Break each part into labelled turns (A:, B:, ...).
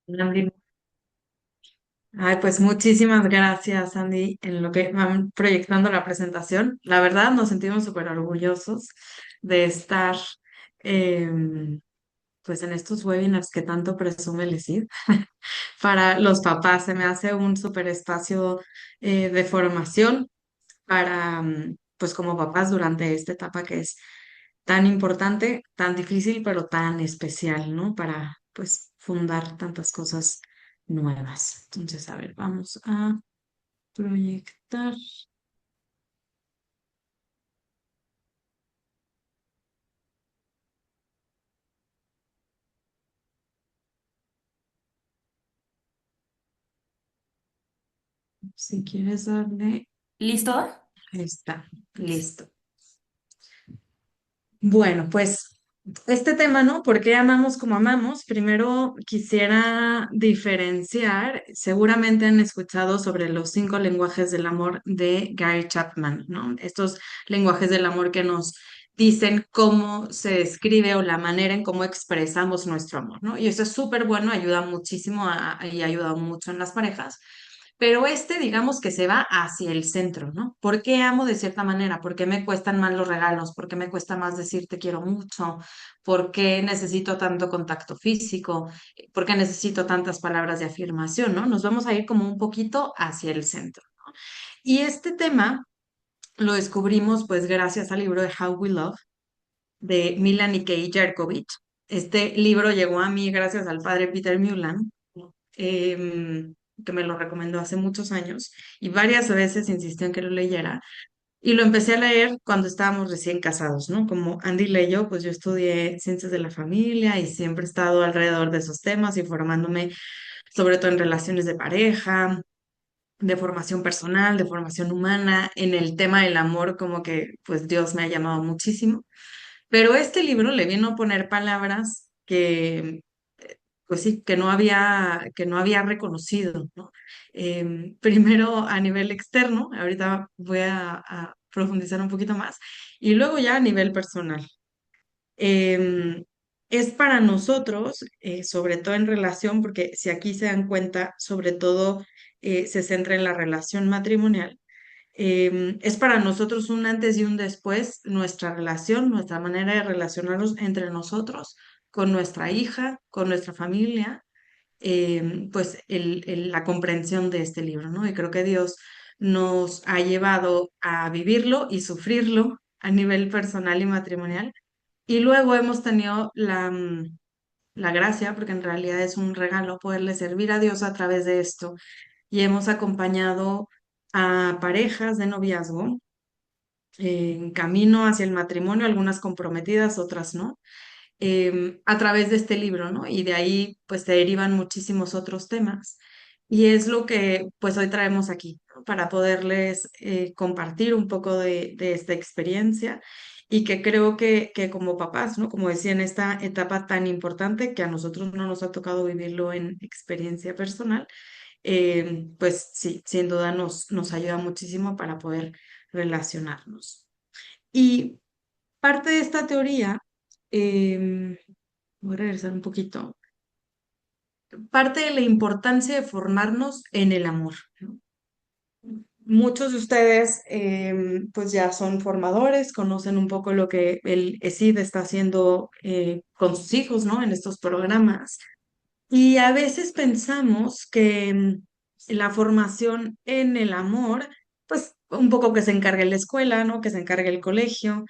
A: Andy. Ay, pues muchísimas gracias, Andy, en lo que van proyectando la presentación. La verdad, nos sentimos súper orgullosos de estar pues en estos webinars que tanto presume el ESID. Para los papás se me hace un súper espacio de formación para, pues como papás durante esta etapa que es tan importante, tan difícil, pero tan especial, ¿no? Para, pues, fundar tantas cosas nuevas. Entonces, a ver, vamos a proyectar. Si quieres darle,
B: ¿Listo?
A: ahí está, listo. Bueno, pues este tema, ¿no? ¿Por qué amamos como amamos? Primero quisiera diferenciar, seguramente han escuchado sobre los 5 lenguajes del amor de Gary Chapman, ¿no? Estos lenguajes del amor que nos dicen cómo se describe o la manera en cómo expresamos nuestro amor, ¿no? Y eso es súper bueno, ayuda muchísimo y ha ayudado mucho en las parejas. Pero este, digamos que se va hacia el centro, ¿no? ¿Por qué amo de cierta manera? ¿Por qué me cuestan más los regalos? ¿Por qué me cuesta más decir te quiero mucho? ¿Por qué necesito tanto contacto físico? ¿Por qué necesito tantas palabras de afirmación, ¿no? Nos vamos a ir como un poquito hacia el centro. Y este tema lo descubrimos pues gracias al libro de How We Love de Milan y Kay Jerkovich. Este libro llegó a mí gracias al padre Peter Mulan, em, que me lo recomendó hace muchos años y varias veces insistió en que lo leyera. Y lo empecé a leer cuando estábamos recién casados, ¿no? Como Andy leyó, pues yo estudié ciencias de la familia y siempre he estado alrededor de esos temas y formándome sobre todo en relaciones de pareja, de formación personal, de formación humana, en el tema del amor, como que pues Dios me ha llamado muchísimo. Pero este libro le vino a poner palabras que, pues sí, que no había reconocido, ¿no? Primero a nivel externo, ahorita voy a profundizar un poquito más, y luego ya a nivel personal. Em, es para nosotros, sobre todo en relación, porque si aquí se dan cuenta, sobre todo se centra en la relación matrimonial. Es para nosotros un antes y un después nuestra relación, nuestra manera de relacionarnos entre nosotros, con nuestra hija, con nuestra familia, pues la comprensión de este libro, ¿no? Y creo que Dios nos ha llevado a vivirlo y sufrirlo a nivel personal y matrimonial. Y luego hemos tenido la gracia, porque en realidad es un regalo poderle servir a Dios a través de esto. Y hemos acompañado a parejas de noviazgo en camino hacia el matrimonio, algunas comprometidas, otras no, a través de este libro, ¿no? Y de ahí pues se derivan muchísimos otros temas. Y es lo que pues hoy traemos aquí, ¿no? Para poderles compartir un poco de esta experiencia y que creo que como papás, ¿no? Como decía, en esta etapa tan importante que a nosotros no nos ha tocado vivirlo en experiencia personal, pues sí, sin duda nos ayuda muchísimo para poder relacionarnos. Y parte de esta teoría, voy a regresar un poquito, parte de la importancia de formarnos en el amor, ¿no? Muchos de ustedes pues ya son formadores, conocen un poco lo que el ESID está haciendo con sus hijos, ¿no? En estos programas. Y a veces pensamos que la formación en el amor, pues un poco que se encargue la escuela, ¿no? Que se encargue el colegio,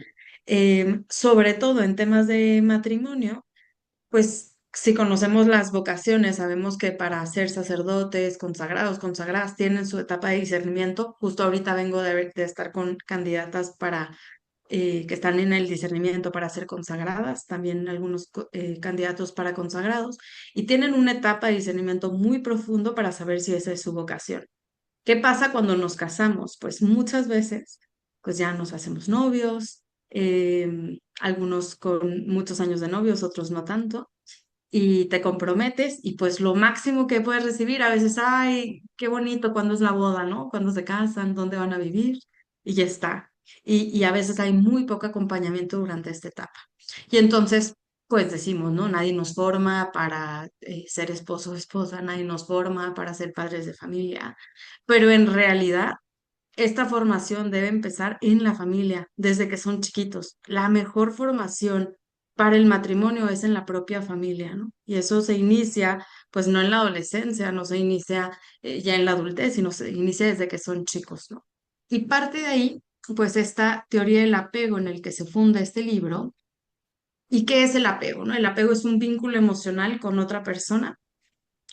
A: sobre todo en temas de matrimonio, pues si conocemos las vocaciones, sabemos que para ser sacerdotes, consagrados, consagradas, tienen su etapa de discernimiento. Justo ahorita vengo de estar con candidatas para que están en el discernimiento para ser consagradas, también algunos candidatos para consagrados, y tienen una etapa de discernimiento muy profundo para saber si esa es su vocación. ¿Qué pasa cuando nos casamos? Pues muchas veces, pues ya nos hacemos novios, algunos con muchos años de novios, otros no tanto, y te comprometes y pues lo máximo que puedes recibir a veces, ay, qué bonito cuando es la boda, ¿no? Cuando se casan, dónde van a vivir y ya está. Y a veces hay muy poco acompañamiento durante esta etapa. Y entonces, pues decimos, ¿no? Nadie nos forma para ser esposo o esposa, nadie nos forma para ser padres de familia, pero en realidad esta formación debe empezar en la familia, desde que son chiquitos. La mejor formación para el matrimonio es en la propia familia, ¿no? Y eso se inicia, pues no en la adolescencia, no se inicia ya en la adultez, sino se inicia desde que son chicos, ¿no? Y parte de ahí, pues esta teoría del apego en el que se funda este libro. ¿Y qué es el apego, no? El apego es un vínculo emocional con otra persona.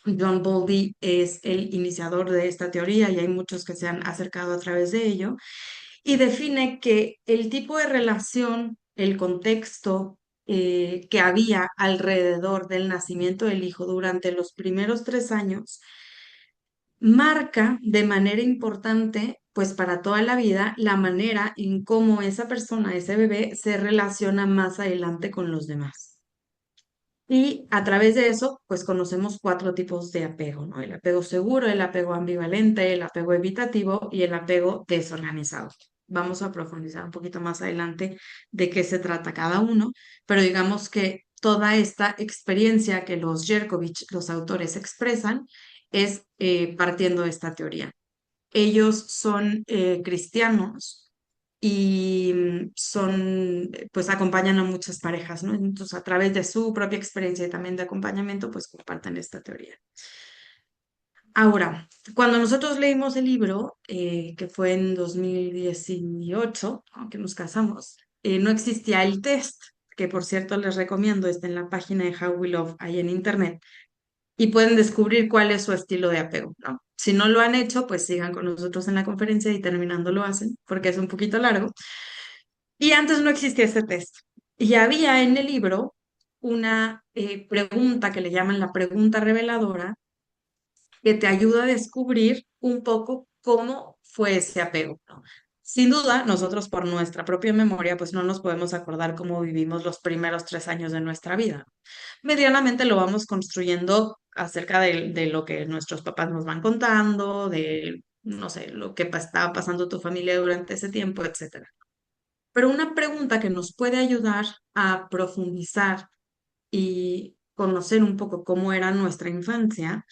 A: John Bowlby es el iniciador de esta teoría y hay muchos que se han acercado a través de ello y define que el tipo de relación, el contexto que había alrededor del nacimiento del hijo durante los primeros 3 años marca de manera importante, pues para toda la vida, la manera en cómo esa persona, ese bebé, se relaciona más adelante con los demás. Y a través de eso, pues conocemos 4 tipos de apego, ¿no? El apego seguro, el apego ambivalente, el apego evitativo y el apego desorganizado. Vamos a profundizar un poquito más adelante de qué se trata cada uno, pero digamos que toda esta experiencia que los Yerkovich, los autores, expresan es partiendo de esta teoría. Ellos son cristianos y pues acompañan a muchas parejas, ¿no? Entonces, a través de su propia experiencia y también de acompañamiento, pues comparten esta teoría. Ahora, cuando nosotros leímos el libro, que fue en 2018, aunque nos casamos, no existía el test, que por cierto les recomiendo, está en la página de How We Love, ahí en internet y pueden descubrir cuál es su estilo de apego, ¿no? Si no lo han hecho, pues sigan con nosotros en la conferencia y terminando lo hacen, porque es un poquito largo. Y antes no existía ese test. Y había en el libro una pregunta que le llaman la pregunta reveladora, que te ayuda a descubrir un poco cómo fue ese apego, ¿no? Sin duda, nosotros por nuestra propia memoria, pues no nos podemos acordar cómo vivimos los primeros 3 años de nuestra vida. Medianamente lo vamos construyendo acerca de lo que nuestros papás nos van contando, de, no sé, lo que estaba pasando tu familia durante ese tiempo, etcétera. Pero una pregunta que nos puede ayudar a profundizar y conocer un poco cómo era nuestra infancia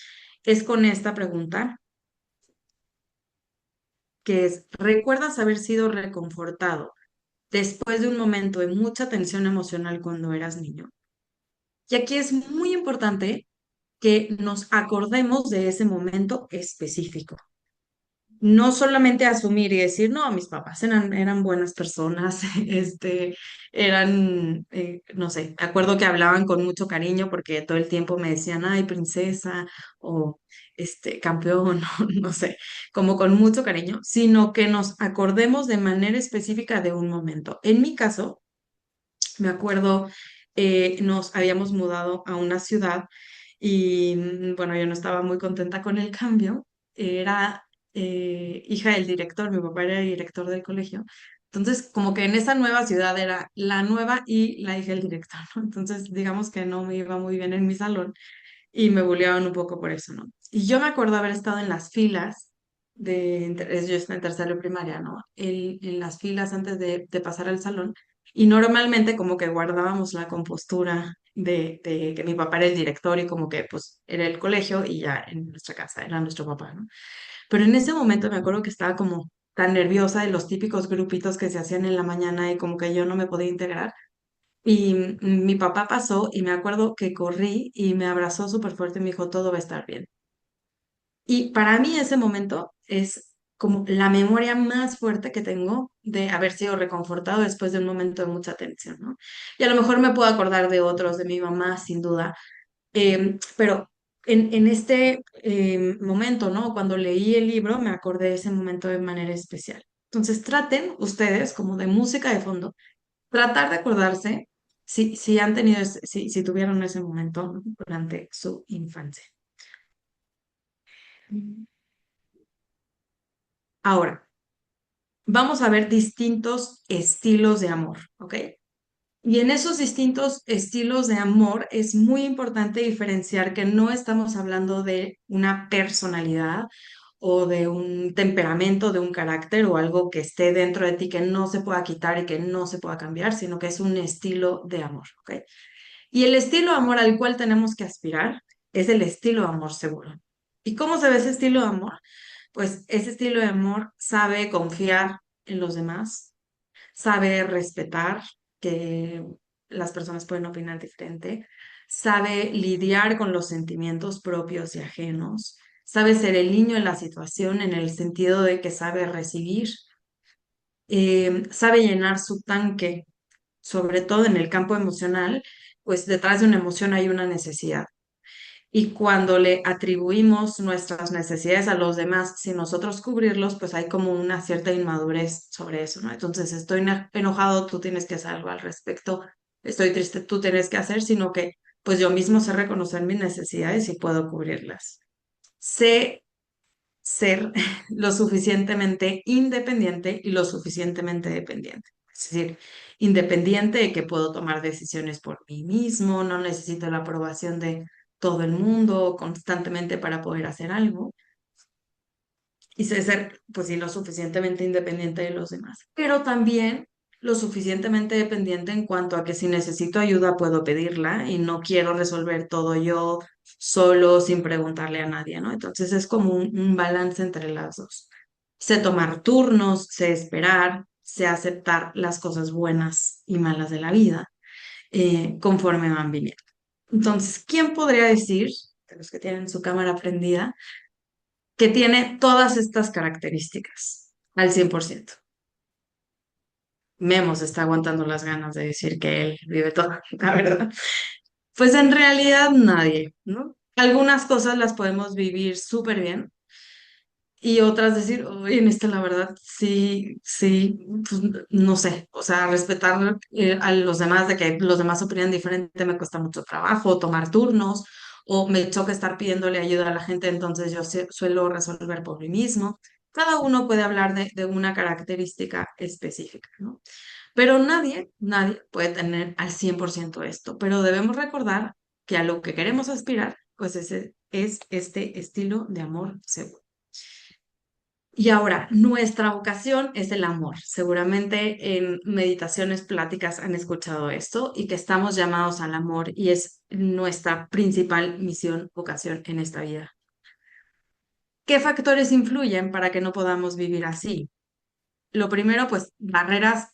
A: es con esta pregunta, que es, ¿recuerdas haber sido reconfortado después de un momento de mucha tensión emocional cuando eras niño? Y aquí es muy importante que nos acordemos de ese momento específico. No solamente asumir y decir, no, mis papás eran buenas personas, eran, no sé, me acuerdo que hablaban con mucho cariño porque todo el tiempo me decían, ay, princesa, o campeón, no sé, como con mucho cariño, sino que nos acordemos de manera específica de un momento. En mi caso, me acuerdo, nos habíamos mudado a una ciudad y bueno, yo no estaba muy contenta con el cambio. Era hija del director, mi papá era el director del colegio. Entonces, como que en esa nueva ciudad era la nueva y la hija del director, ¿no? Entonces, digamos que no me iba muy bien en mi salón y me bulleaban un poco por eso, ¿no? Y yo me acuerdo haber estado en las filas yo estaba en tercero de primaria, ¿no? En las filas antes de pasar al salón. Y normalmente como que guardábamos la compostura de que mi papá era el director y como que pues era el colegio y ya en nuestra casa era nuestro papá, ¿no? Pero en ese momento me acuerdo que estaba como tan nerviosa de los típicos grupitos que se hacían en la mañana y como que yo no me podía integrar. Y mi papá pasó y me acuerdo que corrí y me abrazó súper fuerte y me dijo, todo va a estar bien. Y para mí ese momento es como la memoria más fuerte que tengo de haber sido reconfortado después de un momento de mucha tensión, ¿no? Y a lo mejor me puedo acordar de otros, de mi mamá, sin duda, pero en este momento, ¿no? Cuando leí el libro, me acordé de ese momento de manera especial. Entonces traten ustedes, como de música de fondo, tratar de acordarse si han tenido, si tuvieron ese momento, ¿no? Durante su infancia. Ahora, vamos a ver distintos estilos de amor, ¿ok? Y en esos distintos estilos de amor es muy importante diferenciar que no estamos hablando de una personalidad o de un temperamento, de un carácter o algo que esté dentro de ti que no se pueda quitar y que no se pueda cambiar, sino que es un estilo de amor, ¿ok? Y el estilo de amor al cual tenemos que aspirar es el estilo de amor seguro. ¿Y cómo se ve ese estilo de amor? Pues ese estilo de amor sabe confiar en los demás, sabe respetar que las personas pueden opinar diferente, sabe lidiar con los sentimientos propios y ajenos, sabe ser el niño en la situación en el sentido de que sabe recibir, sabe llenar su tanque, sobre todo en el campo emocional, pues detrás de una emoción hay una necesidad. Y cuando le atribuimos nuestras necesidades a los demás sin nosotros cubrirlos, pues hay como una cierta inmadurez sobre eso, ¿no? Entonces, estoy enojado, tú tienes que hacer algo al respecto, estoy triste, tú tienes que hacer, sino que pues yo mismo sé reconocer mis necesidades y puedo cubrirlas. Sé ser lo suficientemente independiente y lo suficientemente dependiente. Es decir, independiente de que puedo tomar decisiones por mí mismo, no necesito la aprobación de todo el mundo constantemente para poder hacer algo. Y sé ser, pues sí, lo suficientemente independiente de los demás. Pero también lo suficientemente dependiente en cuanto a que si necesito ayuda puedo pedirla y no quiero resolver todo yo solo sin preguntarle a nadie, ¿no? Entonces es como un balance entre las dos. Sé tomar turnos, sé esperar, sé aceptar las cosas buenas y malas de la vida conforme van viniendo. Entonces, ¿quién podría decir, de los que tienen su cámara prendida, que tiene todas estas características al 100%? Memo se está aguantando las ganas de decir que él vive todo, la verdad. Pues en realidad nadie, ¿no? Algunas cosas las podemos vivir súper bien y otras decir, oye, en esta la verdad, sí, sí, pues, no sé, o sea, respetar a los demás, de que los demás opinan diferente, me cuesta mucho trabajo, tomar turnos, o me choca estar pidiéndole ayuda a la gente, entonces yo suelo resolver por mí mismo. Cada uno puede hablar de una característica específica, ¿no? Pero nadie puede tener al 100% esto, pero debemos recordar que a lo que queremos aspirar, pues ese es este estilo de amor seguro. Y ahora, nuestra vocación es el amor. Seguramente en meditaciones, pláticas han escuchado esto y que estamos llamados al amor y es nuestra principal misión, vocación en esta vida. ¿Qué factores influyen para que no podamos vivir así? Lo primero, pues barreras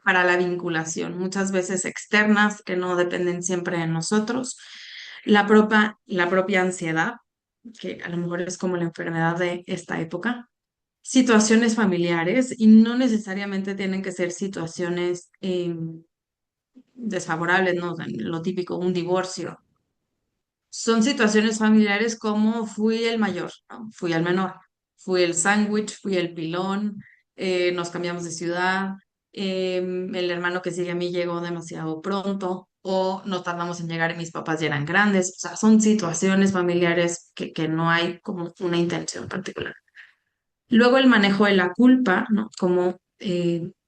A: para la vinculación, muchas veces externas que no dependen siempre de nosotros. La propia ansiedad, que a lo mejor es como la enfermedad de esta época, situaciones familiares y no necesariamente tienen que ser situaciones desfavorables, ¿no? O sea, lo típico, un divorcio. Son situaciones familiares como fui el mayor, ¿no? Fui el menor, fui el sándwich, fui el pilón, nos cambiamos de ciudad, el hermano que sigue a mí llegó demasiado pronto o nos tardamos en llegar y mis papás ya eran grandes. O sea, son situaciones familiares que no hay como una intención particular. Luego el manejo de la culpa, ¿no? Como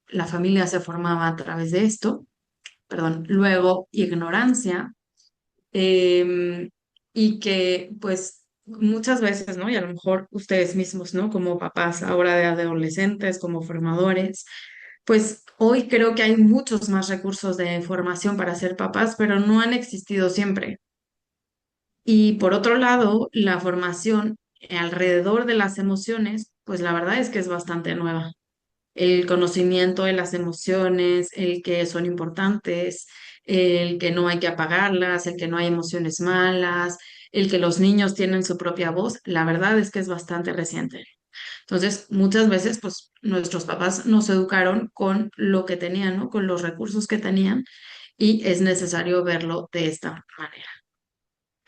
A: la familia se formaba a través de esto, perdón. Luego ignorancia, eh, y que pues muchas veces, ¿no? Y a lo mejor ustedes mismos, ¿no? Como papás ahora de adolescentes, como formadores, pues hoy creo que hay muchos más recursos de formación para ser papás, pero no han existido siempre. Y por otro lado, la formación alrededor de las emociones, pues la verdad es que es bastante nueva. El conocimiento de las emociones, el que son importantes, el que no hay que apagarlas, el que no hay emociones malas, el que los niños tienen su propia voz, la verdad es que es bastante reciente. Entonces, muchas veces, pues nuestros papás nos educaron con lo que tenían, ¿no? Con los recursos que tenían y es necesario verlo de esta manera.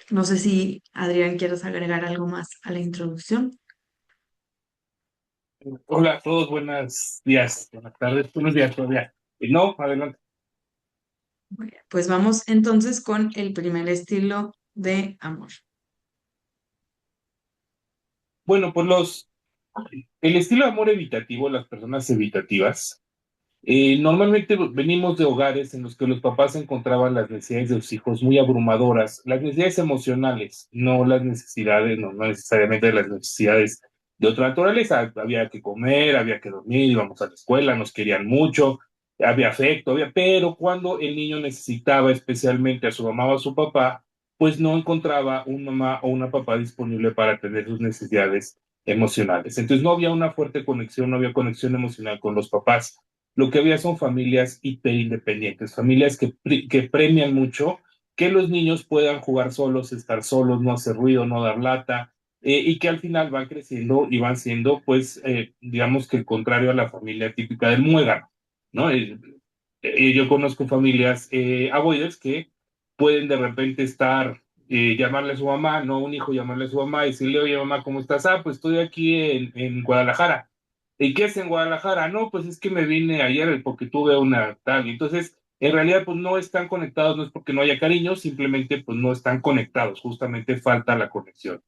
A: No sé si, Adrián, quieres agregar algo más a la introducción.
B: Hola a todos, buenos días, buenas tardes, buenos días todavía. No, adelante.
A: Muy bien, pues vamos entonces con el primer estilo de amor.
B: Bueno, el estilo de amor evitativo, las personas evitativas, normalmente venimos de hogares en los que los papás encontraban las necesidades de los hijos muy abrumadoras, las necesidades emocionales, no las necesidades, no necesariamente las necesidades de otra naturaleza. Había que comer, había que dormir, íbamos a la escuela, nos querían mucho, había afecto, pero cuando el niño necesitaba especialmente a su mamá o a su papá, pues no encontraba un mamá o una papá disponible para atender sus necesidades emocionales. Entonces no había una fuerte conexión, no había conexión emocional con los papás. Lo que había son familias hiperindependientes, familias que premian mucho que los niños puedan jugar solos, estar solos, no hacer ruido, no dar lata, y que al final van creciendo y van siendo, pues, digamos que el contrario a la familia típica del muégano, ¿no? Yo conozco familias avoiders que pueden de repente estar, llamarle a su mamá, no un hijo llamarle a su mamá y decirle, oye mamá, ¿cómo estás? Ah, pues estoy aquí en Guadalajara. ¿Y qué es en Guadalajara? No, pues es que me vine ayer porque tuve una tal. Entonces, en realidad, pues no están conectados, no es porque no haya cariño, simplemente pues no están conectados, justamente falta la conexión.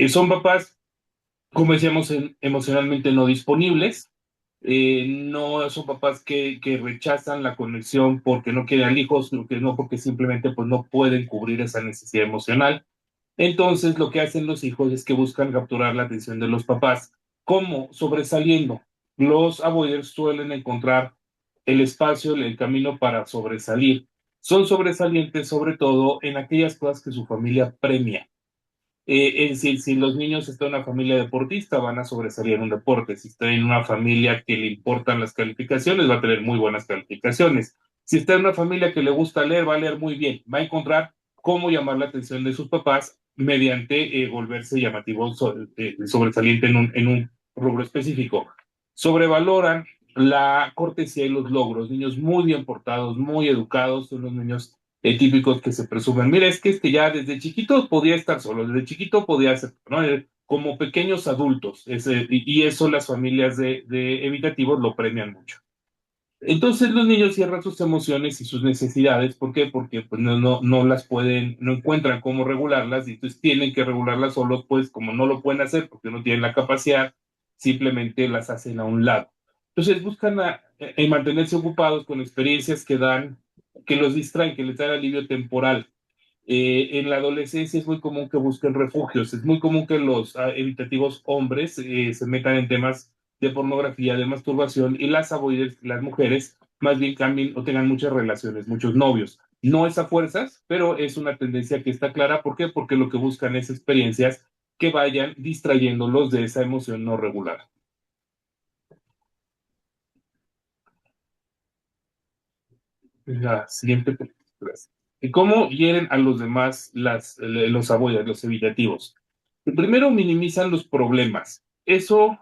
B: Son papás, como decíamos, emocionalmente no disponibles, no son papás que rechazan la conexión porque no quieren hijos, no porque simplemente pues no pueden cubrir esa necesidad emocional. Entonces lo que hacen los hijos es que buscan capturar la atención de los papás. ¿Cómo? Sobresaliendo. Los avoiders suelen encontrar el espacio, el camino para sobresalir. Son sobresalientes sobre todo en aquellas cosas que su familia premia. Es decir, si los niños están en una familia deportista, van a sobresalir en un deporte. Si está en una familia que le importan las calificaciones, va a tener muy buenas calificaciones. Si está en una familia que le gusta leer, va a leer muy bien. Va a encontrar cómo llamar la atención de sus papás mediante volverse llamativo, sobresaliente en un rubro específico. Sobrevaloran la cortesía y los logros. Niños muy bien portados, muy educados, son los niños típicos que se presumen. Mira, es que este ya desde chiquito podía estar solo, desde chiquito podía ser, ¿no? Como pequeños adultos, y eso las familias de evitativos lo premian mucho. Entonces los niños cierran sus emociones y sus necesidades. ¿Por qué? Porque pues, no las pueden, no encuentran cómo regularlas y entonces tienen que regularlas solos, pues como no lo pueden hacer porque no tienen la capacidad, simplemente las hacen a un lado. Entonces buscan mantenerse ocupados con experiencias que dan, que los distraen, que les dan alivio temporal. En la adolescencia es muy común que busquen refugios, es muy común que los evitativos hombres se metan en temas de pornografía, de masturbación, y las avoiders, las mujeres, más bien cambien o tengan muchas relaciones, muchos novios. No es a fuerzas, pero es una tendencia que está clara. ¿Por qué? Porque lo que buscan es experiencias que vayan distrayéndolos de esa emoción no regular. La siguiente pregunta. ¿Y cómo hieren a los demás los avoiders, los evitativos? Primero minimizan los problemas. Eso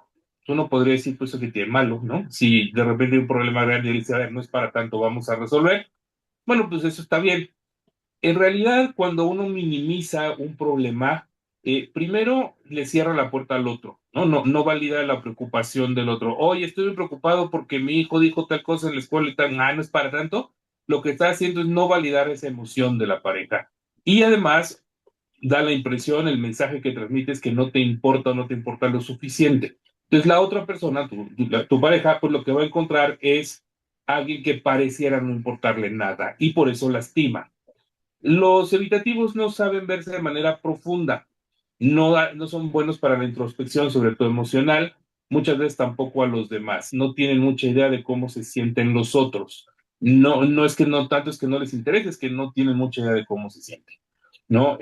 B: uno podría decir, pues eso que tiene malo, ¿no? Si de repente hay un problema grande y dice, a ver, no es para tanto, vamos a resolver. Bueno, pues eso está bien. En realidad, cuando uno minimiza un problema, primero le cierra la puerta al otro, ¿no? No valida la preocupación del otro. Oye, estoy muy preocupado porque mi hijo dijo tal cosa en la escuela y tal, no es para tanto. Lo que está haciendo es no validar esa emoción de la pareja. Y además, da la impresión, el mensaje que transmites que no te importa o no te importa lo suficiente. Entonces, la otra persona, tu pareja, pues lo que va a encontrar es alguien que pareciera no importarle nada y por eso lastima. Los evitativos no saben verse de manera profunda, no son buenos para la introspección, sobre todo emocional, muchas veces tampoco a los demás, no tienen mucha idea de cómo se sienten los otros. No es que no tanto es que no les interese, es que no tienen mucha idea de cómo se sienten, ¿no?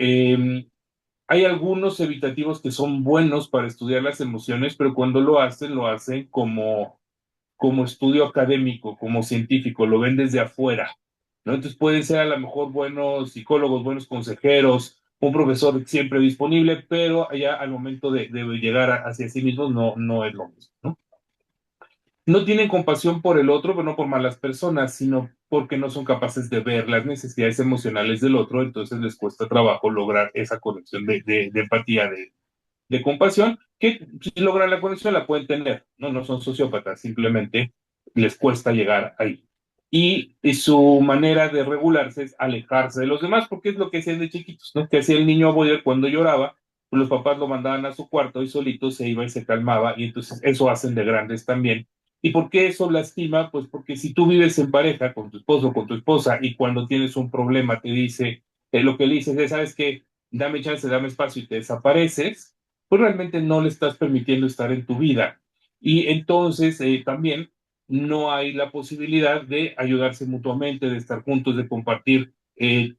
B: Hay algunos evitativos que son buenos para estudiar las emociones, pero cuando lo hacen como estudio académico, como científico, lo ven desde afuera, ¿no? Entonces pueden ser a lo mejor buenos psicólogos, buenos consejeros, un profesor siempre disponible, pero allá al momento de llegar hacia sí mismos no es lo mismo, ¿no? No tienen compasión por el otro, pero no por malas personas, sino porque no son capaces de ver las necesidades emocionales del otro, entonces les cuesta trabajo lograr esa conexión de empatía, de compasión, que si logran la conexión la pueden tener, no son sociópatas, simplemente les cuesta llegar ahí. Y su manera de regularse es alejarse de los demás, porque es lo que hacían de chiquitos, ¿no? Que hacía el niño Boyer cuando lloraba, pues los papás lo mandaban a su cuarto y solito se iba y se calmaba, y entonces eso hacen de grandes también. ¿Y por qué eso lastima? Pues porque si tú vives en pareja con tu esposo o con tu esposa y cuando tienes un problema te dice, lo que le dices es, ¿sabes qué? Dame chance, dame espacio y te desapareces, pues realmente no le estás permitiendo estar en tu vida. Y entonces también no hay la posibilidad de ayudarse mutuamente, de estar juntos, de compartir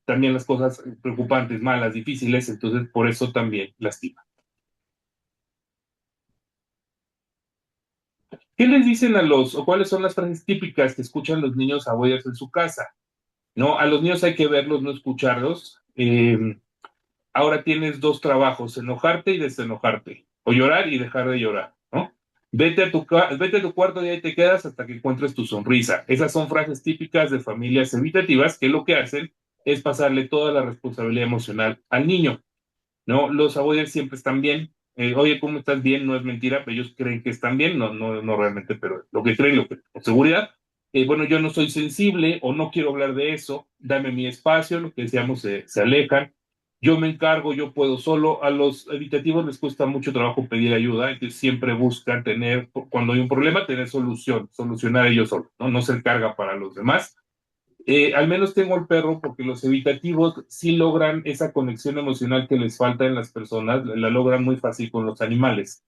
B: también las cosas preocupantes, malas, difíciles, entonces por eso también lastima. ¿Qué les dicen a o cuáles son las frases típicas que escuchan los niños abuelos en su casa? ¿No? A los niños hay que verlos, no escucharlos. Ahora tienes dos trabajos, enojarte y desenojarte, o llorar y dejar de llorar, ¿no? Vete a tu cuarto y ahí te quedas hasta que encuentres tu sonrisa. Esas son frases típicas de familias evitativas que lo que hacen es pasarle toda la responsabilidad emocional al niño, ¿no? Los abuelos siempre están bien. Oye, ¿cómo estás bien? No es mentira, pero ellos creen que están bien, no realmente, pero lo que creen, lo que con seguridad. Bueno, yo no soy sensible o no quiero hablar de eso, dame mi espacio, lo que decíamos, se alejan. Yo me encargo, yo puedo solo. A los evitativos les cuesta mucho trabajo pedir ayuda, entonces siempre buscan tener, cuando hay un problema, tener solución, solucionar ellos solos, ¿no? No ser carga para los demás. Al menos tengo el perro porque los evitativos sí logran esa conexión emocional que les falta en las personas, la logran muy fácil con los animales.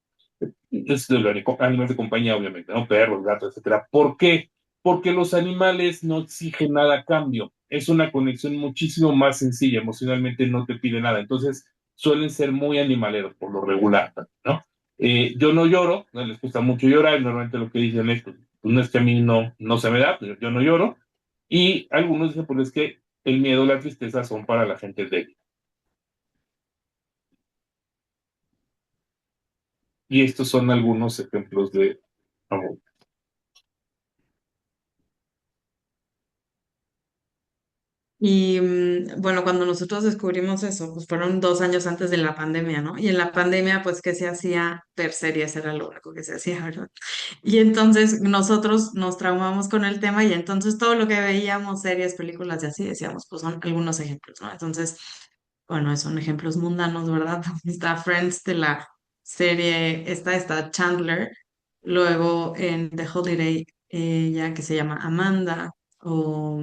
B: Es de los animales de compañía, obviamente, ¿no? Perros, gatos, etcétera. ¿Por qué? Porque los animales no exigen nada a cambio. Es una conexión muchísimo más sencilla, emocionalmente no te pide nada. Entonces, suelen ser muy animaleros por lo regular, ¿no? Yo no lloro, no les gusta mucho llorar, normalmente lo que dicen es, pues no es que a mí no se me da, pero yo no lloro. Y algunos dicen, pues es que el miedo y la tristeza son para la gente débil. Y estos son algunos ejemplos de amor.
A: Y bueno, cuando nosotros descubrimos eso, pues fueron 2 años antes de la pandemia, ¿no? Y en la pandemia, pues, ¿qué se hacía? Ver series era lo único que se hacía, ¿verdad? Y entonces nosotros nos traumamos con el tema y entonces todo lo que veíamos, series, películas y así, decíamos, pues son algunos ejemplos, ¿no? Entonces, bueno, son ejemplos mundanos, ¿verdad? Está Friends de la serie, está Chandler, luego en The Holiday, ya que se llama Amanda, o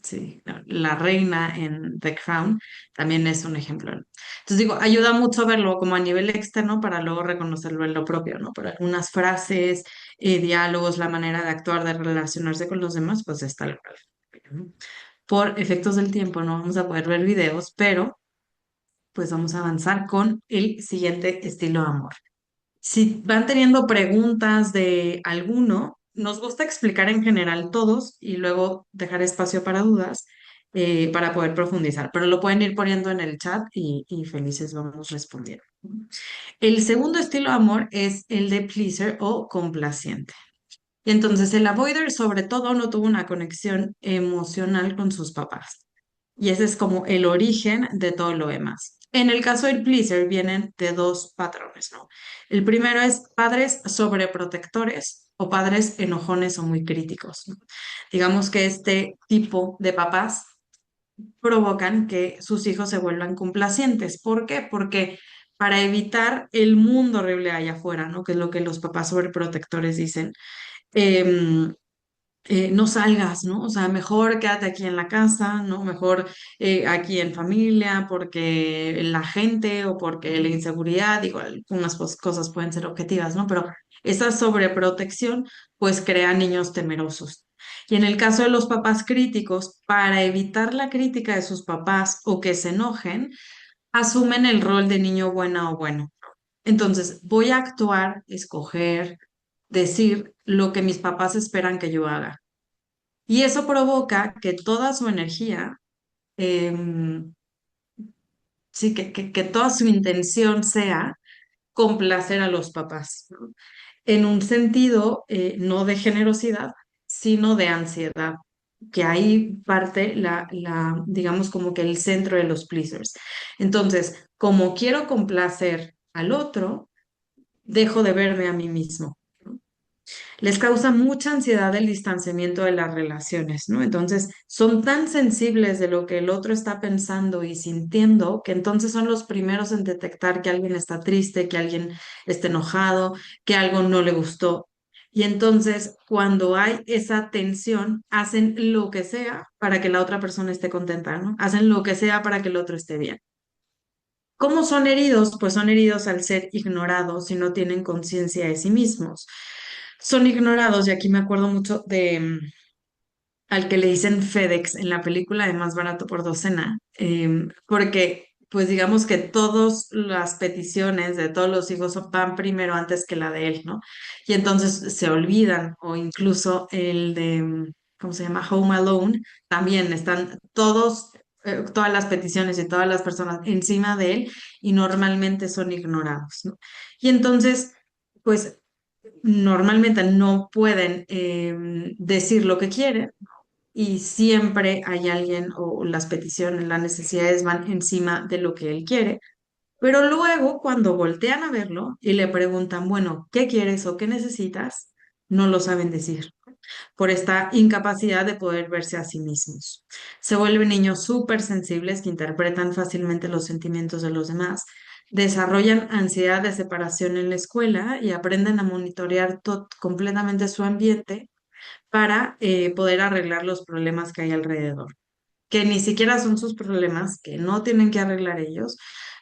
A: sí, no, la reina en The Crown también es un ejemplo, ¿no? Entonces digo, ayuda mucho verlo como a nivel externo para luego reconocerlo en lo propio, ¿no? Pero algunas frases, diálogos, la manera de actuar, de relacionarse con los demás, pues está lo propio, ¿no? Por efectos del tiempo no vamos a poder ver videos, pero pues vamos a avanzar con el siguiente estilo de amor. Si van teniendo preguntas de alguno, nos gusta explicar en general todos y luego dejar espacio para dudas para poder profundizar, pero lo pueden ir poniendo en el chat y felices vamos respondiendo. El segundo estilo de amor es el de pleaser o complaciente. Y entonces el avoider sobre todo no tuvo una conexión emocional con sus papás. Y ese es como el origen de todo lo demás. En el caso del pleaser vienen de dos patrones, ¿no? El primero es padres sobreprotectores o padres enojones o muy críticos, ¿no? Digamos que este tipo de papás provocan que sus hijos se vuelvan complacientes. ¿Por qué? Porque para evitar el mundo horrible allá afuera, ¿no? Que es lo que los papás sobreprotectores dicen. em, no salgas, ¿no? O sea, mejor quédate aquí en la casa, ¿no? Mejor aquí en familia, porque la gente o porque la inseguridad, digo, algunas cosas pueden ser objetivas, ¿no? Pero esa sobreprotección, pues crea niños temerosos. Y en el caso de los papás críticos, para evitar la crítica de sus papás o que se enojen, asumen el rol de niño buena o bueno. Entonces, voy a actuar, escoger, decir lo que mis papás esperan que yo haga. Y eso provoca que toda su energía, em, sí, que toda su intención sea complacer a los papás, ¿no? En un sentido no de generosidad, sino de ansiedad, que ahí parte digamos como que el centro de los pleasers. Entonces, como quiero complacer al otro, dejo de verme a mí mismo. Les causa mucha ansiedad el distanciamiento de las relaciones, ¿no? Entonces, son tan sensibles de lo que el otro está pensando y sintiendo que entonces son los primeros en detectar que alguien está triste, que alguien está enojado, que algo no le gustó. Y entonces, cuando hay esa tensión, hacen lo que sea para que la otra persona esté contenta, ¿no? Hacen lo que sea para que el otro esté bien. ¿Cómo son heridos? Pues son heridos al ser ignorados y no tienen conciencia de sí mismos. son ignorados y aquí me acuerdo mucho de al que le dicen FedEx en la película de Más barato por docena, porque pues digamos que todas las peticiones de todos los hijos van primero antes que la de él, ¿no? Y entonces se olvidan, o incluso el de, ¿cómo se llama? Home Alone, también están todas las peticiones y todas las personas encima de él y normalmente son ignorados, ¿no? Y entonces, pues normalmente no pueden decir lo que quieren y siempre hay alguien o las peticiones, las necesidades van encima de lo que él quiere. Pero luego, cuando voltean a verlo y le preguntan, bueno, ¿qué quieres o qué necesitas? No lo saben decir por esta incapacidad de poder verse a sí mismos. Se vuelven niños súper sensibles que interpretan fácilmente los sentimientos de los demás, desarrollan ansiedad de separación en la escuela y aprenden a monitorear completamente su ambiente para poder arreglar los problemas que hay alrededor, que ni siquiera son sus problemas, que no tienen que arreglar ellos,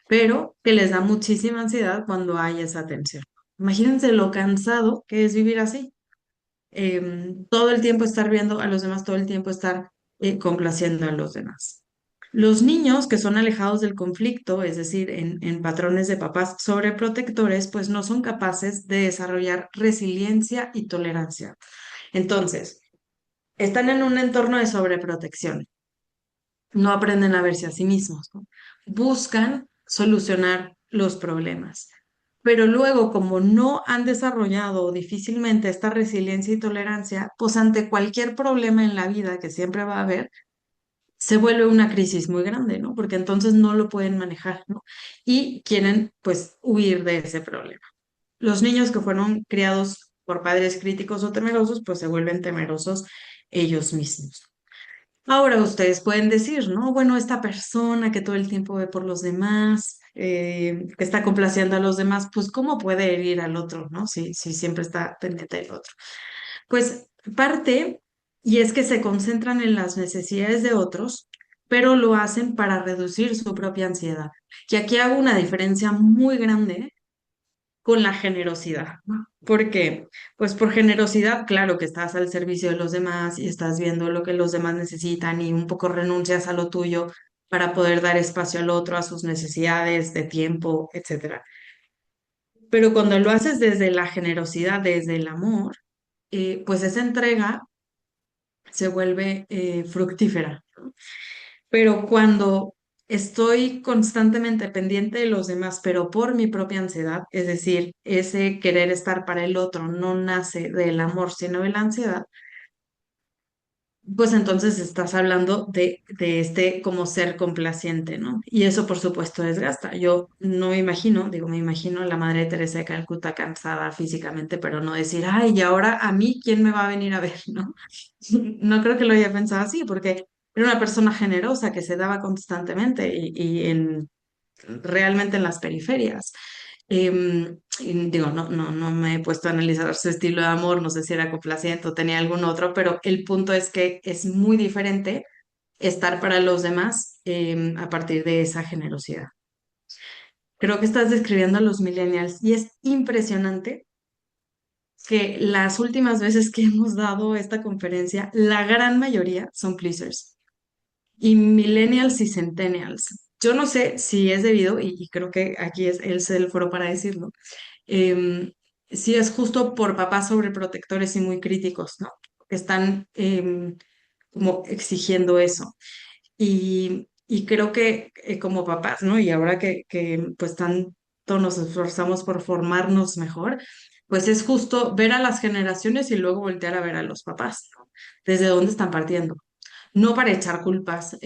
A: pero que les da muchísima ansiedad cuando hay esa tensión. Imagínense lo cansado que es vivir así, todo el tiempo estar viendo a los demás, todo el tiempo estar complaciendo a los demás. Los niños que son alejados del conflicto, es decir, en patrones de papás sobreprotectores, pues no son capaces de desarrollar resiliencia y tolerancia. Entonces, están en un entorno de sobreprotección, no aprenden a verse a sí mismos, ¿no? Buscan solucionar los problemas. Pero luego, como no han desarrollado difícilmente esta resiliencia y tolerancia, pues ante cualquier problema en la vida que siempre va a haber, se vuelve una crisis muy grande, ¿no? Porque entonces no lo pueden manejar, ¿no? Y quieren, pues, huir de ese problema. Los niños que fueron criados por padres críticos o temerosos, pues se vuelven temerosos ellos mismos. Ahora ustedes pueden decir, ¿no? Bueno, esta persona que todo el tiempo ve por los demás, que está complaciendo a los demás, pues ¿cómo puede herir al otro, ¿no? Si siempre está pendiente del otro. Pues parte, y es que se concentran en las necesidades de otros, pero lo hacen para reducir su propia ansiedad. Y aquí hago una diferencia muy grande con la generosidad, ¿no? ¿Por qué? Pues por generosidad, claro que estás al servicio de los demás y estás viendo lo que los demás necesitan y un poco renuncias a lo tuyo para poder dar espacio al otro, a sus necesidades de tiempo, etcétera. Pero cuando lo haces desde la generosidad, desde el amor, pues esa entrega se vuelve fructífera. Pero cuando estoy constantemente pendiente de los demás, pero por mi propia ansiedad, es decir, ese querer estar para el otro no nace del amor, sino de la ansiedad, pues entonces estás hablando de este como ser complaciente, ¿no? Y eso por supuesto desgasta. Yo no me imagino, digo, me imagino a la Madre de Teresa de Calcuta cansada físicamente, pero no decir, ay, y ahora a mí, ¿quién me va a venir a ver, no? No creo que lo haya pensado así, porque era una persona generosa que se daba constantemente realmente en las periferias. Y digo, no me he puesto a analizar su estilo de amor, no sé si era complaciente o tenía algún otro, pero el punto es que es muy diferente estar para los demás a partir de esa generosidad. Creo que estás describiendo a los millennials y es impresionante que las últimas veces que hemos dado esta conferencia, la gran mayoría son pleasers y millennials y centennials. Yo no sé si es debido, y creo que aquí es el foro para decirlo, em, si es justo por papás sobreprotectores y muy críticos, ¿no? Que están como exigiendo eso. Y creo que como papás, ¿no? Y ahora que pues tanto nos esforzamos por formarnos mejor, pues es justo ver a las generaciones y luego voltear a ver a los papás, ¿no? Desde dónde están partiendo. No para echar culpas,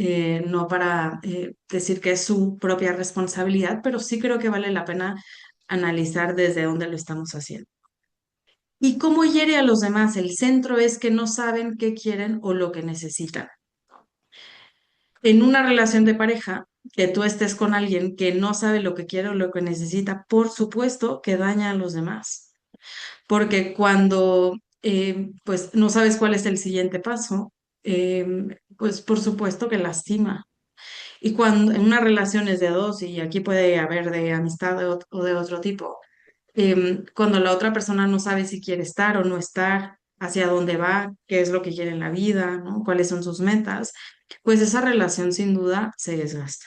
A: no para decir que es su propia responsabilidad, pero sí creo que vale la pena analizar desde dónde lo estamos haciendo. ¿Y cómo hiere a los demás? El centro es que no saben qué quieren o lo que necesitan. En una relación de pareja, que tú estés con alguien que no sabe lo que quiere o lo que necesita, por supuesto que daña a los demás, porque cuando pues no sabes cuál es el siguiente paso, pues por supuesto que lastima. Y cuando en una relación es de dos, y aquí puede haber de amistad o de otro tipo, cuando la otra persona no sabe si quiere estar o no estar, hacia dónde va, qué es lo que quiere en la vida, ¿no? Cuáles son sus metas, pues esa relación sin duda se desgasta.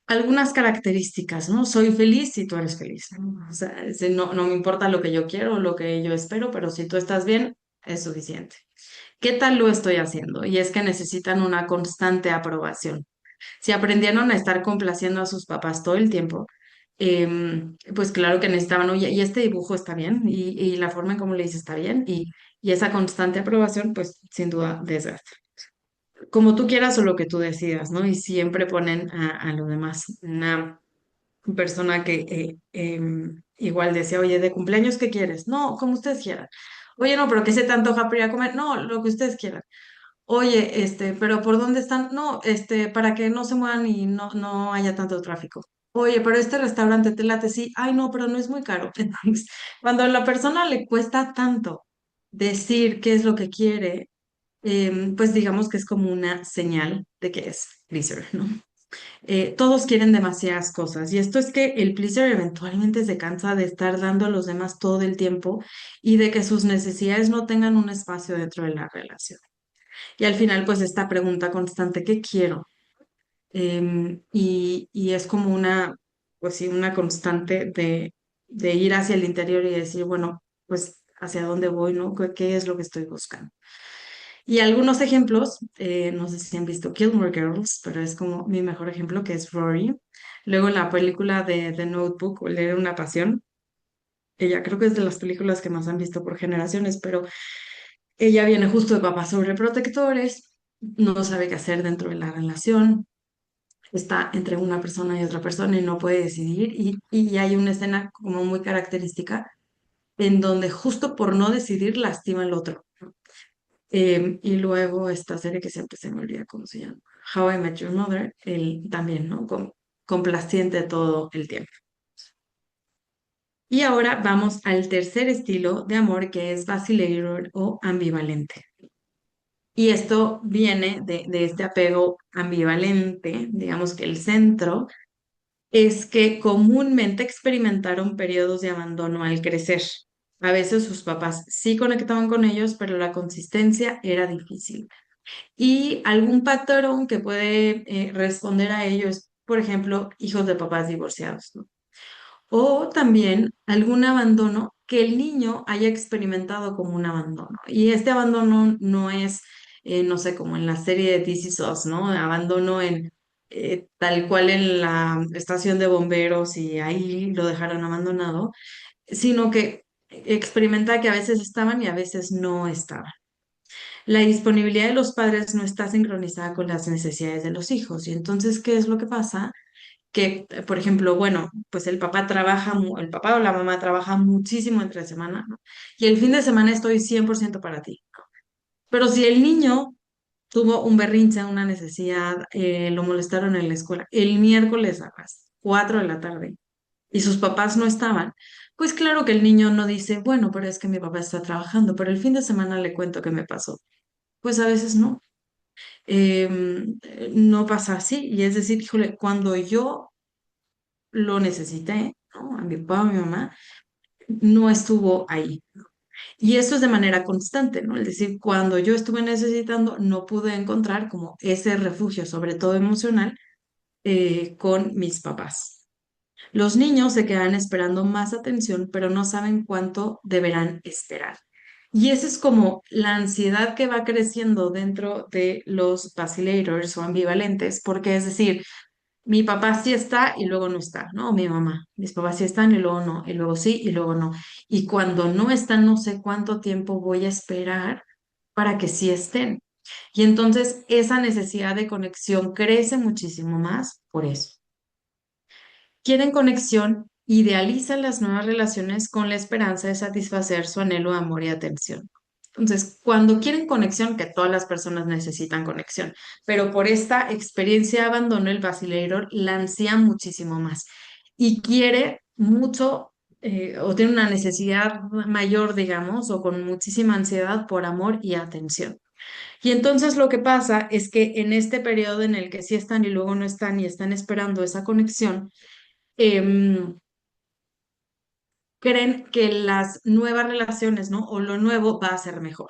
A: Algunas características, ¿no? Soy feliz si tú eres feliz, ¿no? O sea, no me importa lo que yo quiero o lo que yo espero, pero si tú estás bien, es suficiente. ¿Qué tal lo estoy haciendo? Y es que necesitan una constante aprobación. Si aprendieron a estar complaciendo a sus papás todo el tiempo, pues claro que necesitaban, oye, y este dibujo está bien, y la forma en cómo le dices está bien, y esa constante aprobación, pues sin duda desgasta. Como tú quieras o lo que tú decidas, ¿no? Y siempre ponen a lo demás. Una persona que igual decía, oye, ¿de cumpleaños qué quieres? No, como ustedes quieran. Oye, no, pero ¿qué se te antoja para ir a comer? No, lo que ustedes quieran. Oye, pero ¿por dónde están? No, para que no se muevan y no haya tanto tráfico. Oye, pero este restaurante te late, sí. Ay, no, pero no es muy caro. Entonces, cuando a la persona le cuesta tanto decir qué es lo que quiere, pues digamos que es como una señal de que es pleaser, ¿no? Todos quieren demasiadas cosas y esto es que el pleaser eventualmente se cansa de estar dando a los demás todo el tiempo y de que sus necesidades no tengan un espacio dentro de la relación. Y al final, pues esta pregunta constante, ¿qué quiero? Y es como una, pues sí, una constante de ir hacia el interior y decir, bueno, pues hacia dónde voy, ¿no? ¿Qué es lo que estoy buscando? Y algunos ejemplos, no sé si han visto Gilmore Girls, pero es como mi mejor ejemplo, que es Rory. Luego la película de The Notebook, o Leer una pasión, ella creo que es de las películas que más han visto por generaciones, pero ella viene justo de papás sobreprotectores, no sabe qué hacer dentro de la relación, está entre una persona y otra persona y no puede decidir. Y hay una escena como muy característica en donde justo por no decidir lastima al otro. Y luego esta serie que siempre se me olvida cómo se llama, How I Met Your Mother, él también, ¿no? Complaciente todo el tiempo. Y ahora vamos al tercer estilo de amor que es vacillator o ambivalente. Y esto viene de este apego ambivalente, digamos que el centro es que comúnmente experimentaron periodos de abandono al crecer. A veces sus papás sí conectaban con ellos, pero la consistencia era difícil. Y algún patrón que puede responder a ello es, por ejemplo, hijos de papás divorciados, ¿no? O también algún abandono que el niño haya experimentado como un abandono. Y este abandono no es, no sé, como en la serie de This Is Us, ¿no? Abandono en tal cual en la estación de bomberos y ahí lo dejaron abandonado, sino que experimenta que a veces estaban y a veces no estaban. La disponibilidad de los padres no está sincronizada con las necesidades de los hijos. Y entonces, ¿qué es lo que pasa? Que, por ejemplo, bueno, pues el papá trabaja, el papá o la mamá trabaja muchísimo entre semana, ¿no? Y el fin de semana estoy 100% para ti. Pero si el niño tuvo un berrinche, una necesidad, lo molestaron en la escuela, el miércoles a las 4 de la tarde y sus papás no estaban, pues claro que el niño no dice, bueno, pero es que mi papá está trabajando, pero el fin de semana le cuento qué me pasó. Pues a veces no. No pasa así. Y es decir, híjole, cuando yo lo necesité, ¿no? A mi papá, a mi mamá, no estuvo ahí. Y esto es de manera constante, ¿no? Es decir, cuando yo estuve necesitando, no pude encontrar como ese refugio, sobre todo emocional, con mis papás. Los niños se quedan esperando más atención, pero no saben cuánto deberán esperar. Y esa es como la ansiedad que va creciendo dentro de los vacilators o ambivalentes, porque es decir, mi papá sí está y luego no está, ¿no? O mi mamá. Mis papás sí están y luego no, y luego sí y luego no. Y cuando no están, no sé cuánto tiempo voy a esperar para que sí estén. Y entonces esa necesidad de conexión crece muchísimo más por eso. Quieren conexión, idealizan las nuevas relaciones con la esperanza de satisfacer su anhelo de amor y atención. Entonces, cuando quieren conexión, que todas las personas necesitan conexión, pero por esta experiencia de abandono, el vacilador la ansía muchísimo más y quiere mucho o tiene una necesidad mayor, digamos, o con muchísima ansiedad por amor y atención. Y entonces lo que pasa es que en este periodo en el que sí están y luego no están y están esperando esa conexión, em, creen que las nuevas relaciones, ¿no? O lo nuevo va a ser mejor.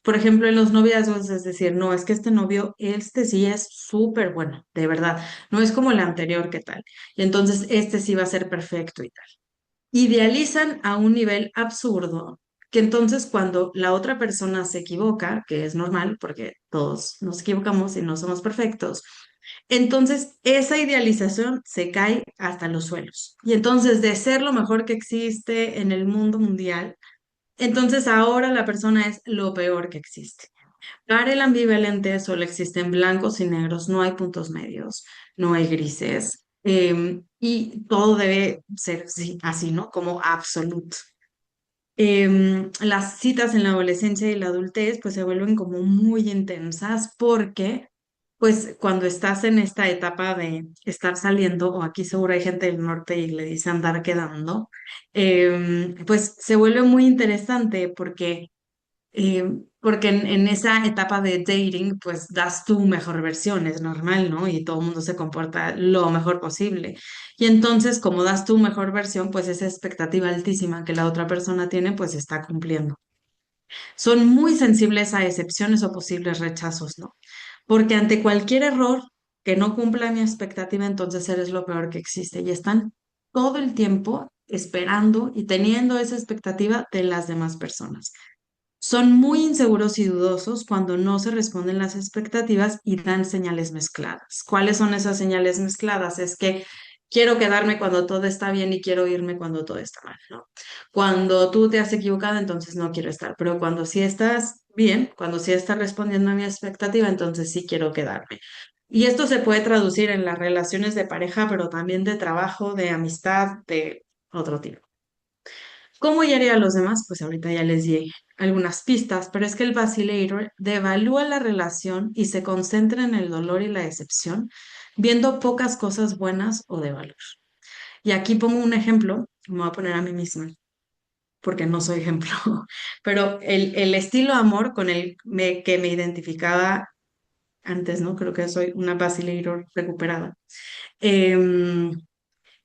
A: Por ejemplo, en los noviazgos, es decir, no, es que este novio, este sí es súper bueno, de verdad, no es como el anterior, ¿qué tal? Y entonces este sí va a ser perfecto y tal. Idealizan a un nivel absurdo, que entonces cuando la otra persona se equivoca, que es normal, porque todos nos equivocamos y no somos perfectos, entonces esa idealización se cae hasta los suelos. Y entonces de ser lo mejor que existe en el mundo mundial, entonces ahora la persona es lo peor que existe. Para el ambivalente solo existen blancos y negros, no hay puntos medios, no hay grises, y todo debe ser así, ¿no? Como absoluto. Las citas en la adolescencia y la adultez pues se vuelven como muy intensas porque pues cuando estás en esta etapa de estar saliendo, o aquí seguro hay gente del norte y le dice andar quedando, pues se vuelve muy interesante porque en esa etapa de dating, pues das tu mejor versión, es normal, ¿no? Y todo el mundo se comporta lo mejor posible. Y entonces, como das tu mejor versión, pues esa expectativa altísima que la otra persona tiene, pues se está cumpliendo. Son muy sensibles a excepciones o posibles rechazos, ¿no? Porque ante cualquier error que no cumpla mi expectativa, entonces eres lo peor que existe. Y están todo el tiempo esperando y teniendo esa expectativa de las demás personas. Son muy inseguros y dudosos cuando no se responden las expectativas y dan señales mezcladas. ¿Cuáles son esas señales mezcladas? Es que quiero quedarme cuando todo está bien y quiero irme cuando todo está mal, ¿no? Cuando tú te has equivocado, entonces no quiero estar, pero cuando sí estás bien, cuando sí estás respondiendo a mi expectativa, entonces sí quiero quedarme. Y esto se puede traducir en las relaciones de pareja, pero también de trabajo, de amistad, de otro tipo. ¿Cómo hiere a los demás? Pues ahorita ya les di algunas pistas, pero es que el vacilator devalúa la relación y se concentra en el dolor y la decepción, viendo pocas cosas buenas o de valor. Y aquí pongo un ejemplo, me voy a poner a mí misma, porque no soy ejemplo, pero el estilo amor con que me identificaba antes, ¿no? Creo que soy una vacilator recuperada. Em,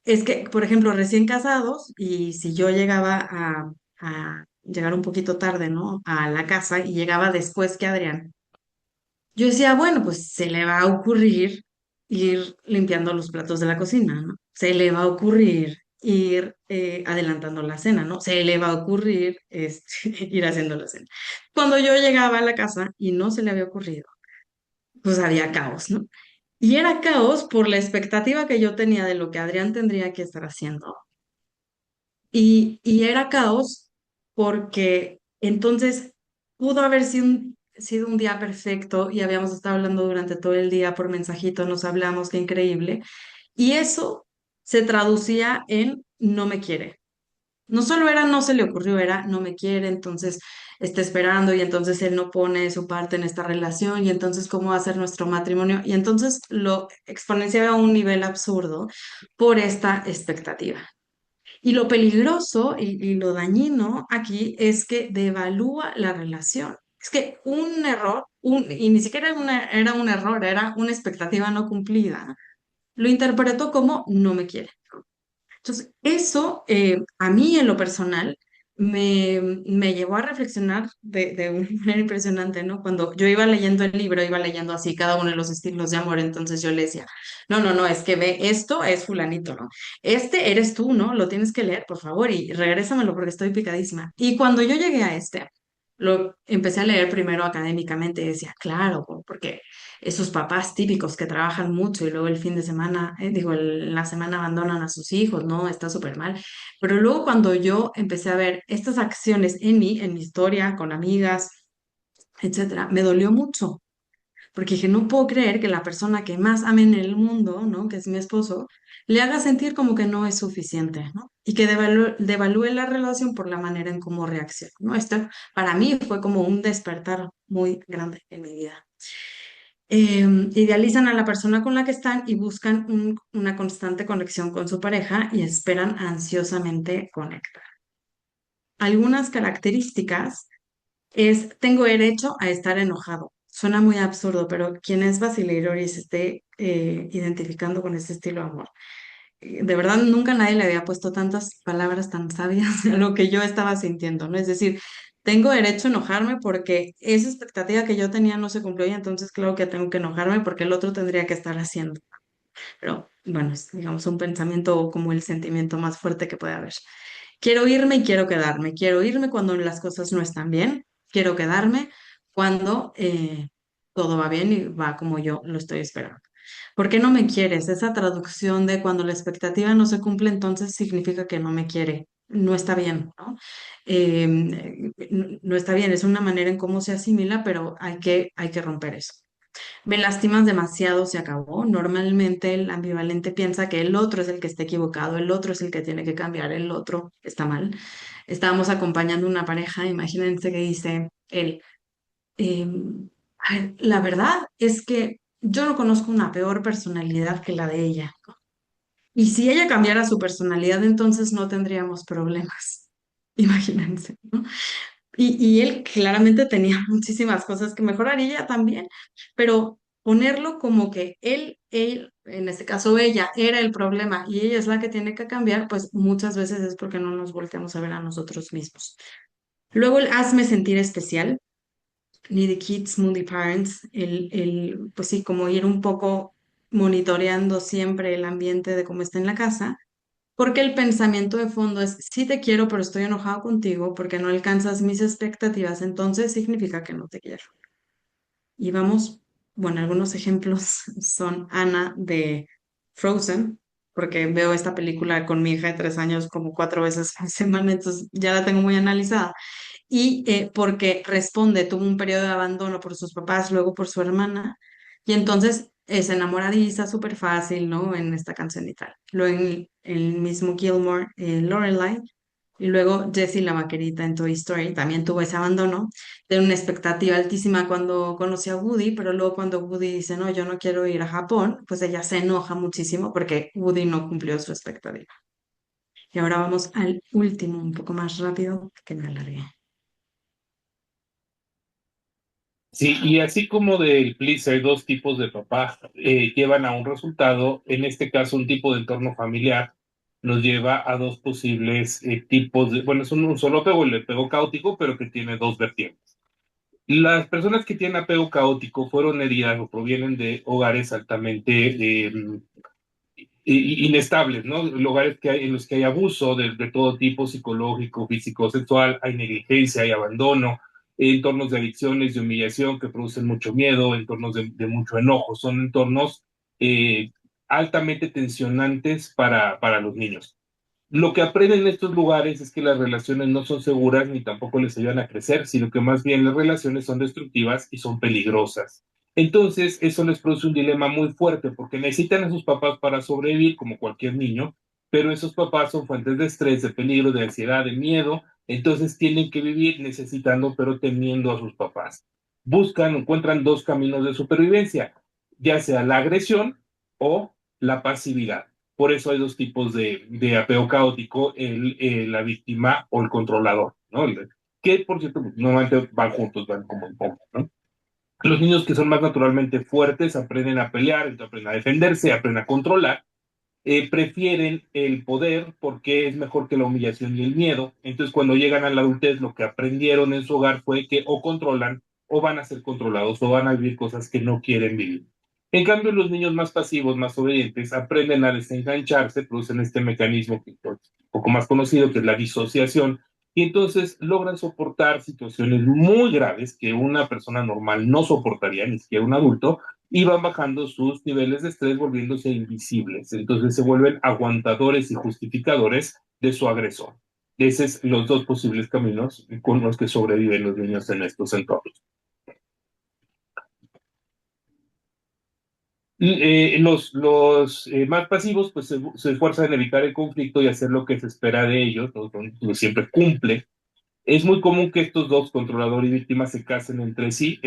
A: es que, por ejemplo, recién casados, y si yo llegaba a llegar un poquito tarde, ¿no? A la casa y llegaba después que Adrián, yo decía, bueno, pues se le va a ocurrir ir limpiando los platos de la cocina, ¿no? Se le va a ocurrir ir adelantando la cena, ¿no? Se le va a ocurrir ir haciendo la cena. Cuando yo llegaba a la casa y no se le había ocurrido, pues había caos, ¿no? Y era caos por la expectativa que yo tenía de lo que Adrián tendría que estar haciendo. Y era caos porque entonces pudo haber sido un día perfecto y habíamos estado hablando durante todo el día por mensajito, nos hablamos, qué increíble. Y eso se traducía en no me quiere. No solo era no se le ocurrió, era no me quiere, entonces está esperando y entonces él no pone su parte en esta relación y entonces cómo va a ser nuestro matrimonio. Y entonces lo exponenciaba a un nivel absurdo por esta expectativa. Y lo peligroso y lo dañino aquí es que devalúa la relación. Es que un error, y ni siquiera era un error, era una expectativa no cumplida, lo interpretó como no me quiere. Entonces, eso a mí en lo personal me llevó a reflexionar de una manera impresionante, ¿no? Cuando yo iba leyendo el libro, iba leyendo así cada uno de los estilos de amor, entonces yo le decía, no, no, no, es que ve, esto es fulanito, ¿no? Este eres tú, ¿no? Lo tienes que leer, por favor, y regrésamelo porque estoy picadísima. Y cuando yo llegué a lo empecé a leer primero académicamente y decía, claro, porque esos papás típicos que trabajan mucho y luego el fin de semana, la semana abandonan a sus hijos, ¿no? Está súper mal. Pero luego cuando yo empecé a ver estas acciones en mi historia, con amigas, etcétera, me dolió mucho, porque dije, no puedo creer que la persona que más ame en el mundo, ¿no? Que es mi esposo, le haga sentir como que no es suficiente, ¿no? Y que devalúe la relación por la manera en cómo reacciona, ¿no? Esto para mí fue como un despertar muy grande en mi vida. Idealizan a la persona con la que están y buscan una constante conexión con su pareja y esperan ansiosamente conectar. Algunas características es, tengo derecho a estar enojado. Suena muy absurdo, pero quien es Basilio y se esté identificando con ese estilo de amor, De verdad, nunca nadie le había puesto tantas palabras tan sabias a lo que yo estaba sintiendo, ¿no? Es decir, tengo derecho a enojarme porque esa expectativa que yo tenía no se cumplió y entonces claro que tengo que enojarme porque el otro tendría que estar haciendo. Pero bueno, es digamos un pensamiento como el sentimiento más fuerte que puede haber. Quiero irme y quiero quedarme. Quiero irme cuando las cosas no están bien. Quiero quedarme cuando todo va bien y va como yo lo estoy esperando. ¿Por qué no me quieres? Esa traducción de cuando la expectativa no se cumple, entonces significa que no me quiere. No está bien, ¿no? No está bien, es una manera en cómo se asimila, pero hay que romper eso. Me lastimas demasiado, se acabó. Normalmente el ambivalente piensa que el otro es el que está equivocado, el otro es el que tiene que cambiar, el otro está mal. Estábamos acompañando una pareja, imagínense que dice él, a ver, la verdad es que yo no conozco una peor personalidad que la de ella. Y si ella cambiara su personalidad, entonces no tendríamos problemas. Imagínense, ¿no? Y él claramente tenía muchísimas cosas que mejorar y ella también, pero ponerlo como que en este caso ella, era el problema y ella es la que tiene que cambiar, pues muchas veces es porque no nos volteamos a ver a nosotros mismos. Luego el hazme sentir especial, Needy Kids, Moody Parents, pues sí, como ir un poco monitoreando siempre el ambiente de cómo está en la casa. Porque el pensamiento de fondo es, sí te quiero, pero estoy enojado contigo porque no alcanzas mis expectativas, entonces significa que no te quiero. Y vamos, bueno, algunos ejemplos son Anna de Frozen, porque veo esta película con mi hija de 3 años como 4 veces a la semana, entonces ya la tengo muy analizada. Y porque responde, tuvo un periodo de abandono por sus papás, luego por su hermana, y entonces se enamoradiza súper fácil, ¿no? En esta canción y tal. Luego en el mismo Gilmore, Lorelai, y luego Jessie la vaquerita en Toy Story también tuvo ese abandono de una expectativa altísima cuando conoció a Woody, pero luego cuando Woody dice, no, yo no quiero ir a Japón, pues ella se enoja muchísimo porque Woody no cumplió su expectativa. Y ahora vamos al último, un poco más rápido, que me alargué.
B: Sí, y así como del Please hay dos tipos de papá, llevan a un resultado, en este caso un tipo de entorno familiar nos lleva a dos posibles tipos de, bueno, es un solo apego, el apego caótico, pero que tiene dos vertientes. Las personas que tienen apego caótico fueron heridas o provienen de hogares altamente inestables, ¿no? Lugares en los que hay abuso de todo tipo, psicológico, físico, sexual, hay negligencia, hay abandono, entornos de adicciones, de humillación que producen mucho miedo, entornos de mucho enojo, son entornos eh, altamente tensionantes para los niños. Lo que aprenden en estos lugares es que las relaciones no son seguras ni tampoco les ayudan a crecer, sino que más bien las relaciones son destructivas y son peligrosas. Entonces, eso les produce un dilema muy fuerte porque necesitan a sus papás para sobrevivir como cualquier niño, pero esos papás son fuentes de estrés, de peligro, de ansiedad, de miedo, entonces tienen que vivir necesitando pero temiendo a sus papás. Buscan, encuentran dos caminos de supervivencia, ya sea la agresión o la pasividad. Por eso hay dos tipos de apego caótico, la víctima o el controlador, ¿no? Que, por cierto, normalmente van juntos, van como en combo, ¿no? Los niños que son más naturalmente fuertes aprenden a pelear, entonces aprenden a defenderse, aprenden a controlar, prefieren el poder porque es mejor que la humillación y el miedo. Entonces, cuando llegan a la adultez, lo que aprendieron en su hogar fue que o controlan o van a ser controlados o van a vivir cosas que no quieren vivir. En cambio, los niños más pasivos, más obedientes, aprenden a desengancharse, producen este mecanismo que es un poco más conocido, que es la disociación, y entonces logran soportar situaciones muy graves que una persona normal no soportaría, ni siquiera un adulto, y van bajando sus niveles de estrés volviéndose invisibles. Entonces se vuelven aguantadores y justificadores de su agresor. Esos son los dos posibles caminos con los que sobreviven los niños en estos entornos. Los más pasivos pues se esfuerzan en evitar el conflicto y hacer lo que se espera de ellos, ¿no? Siempre cumple. Es muy común que estos dos, controlador y víctima, se casen entre sí.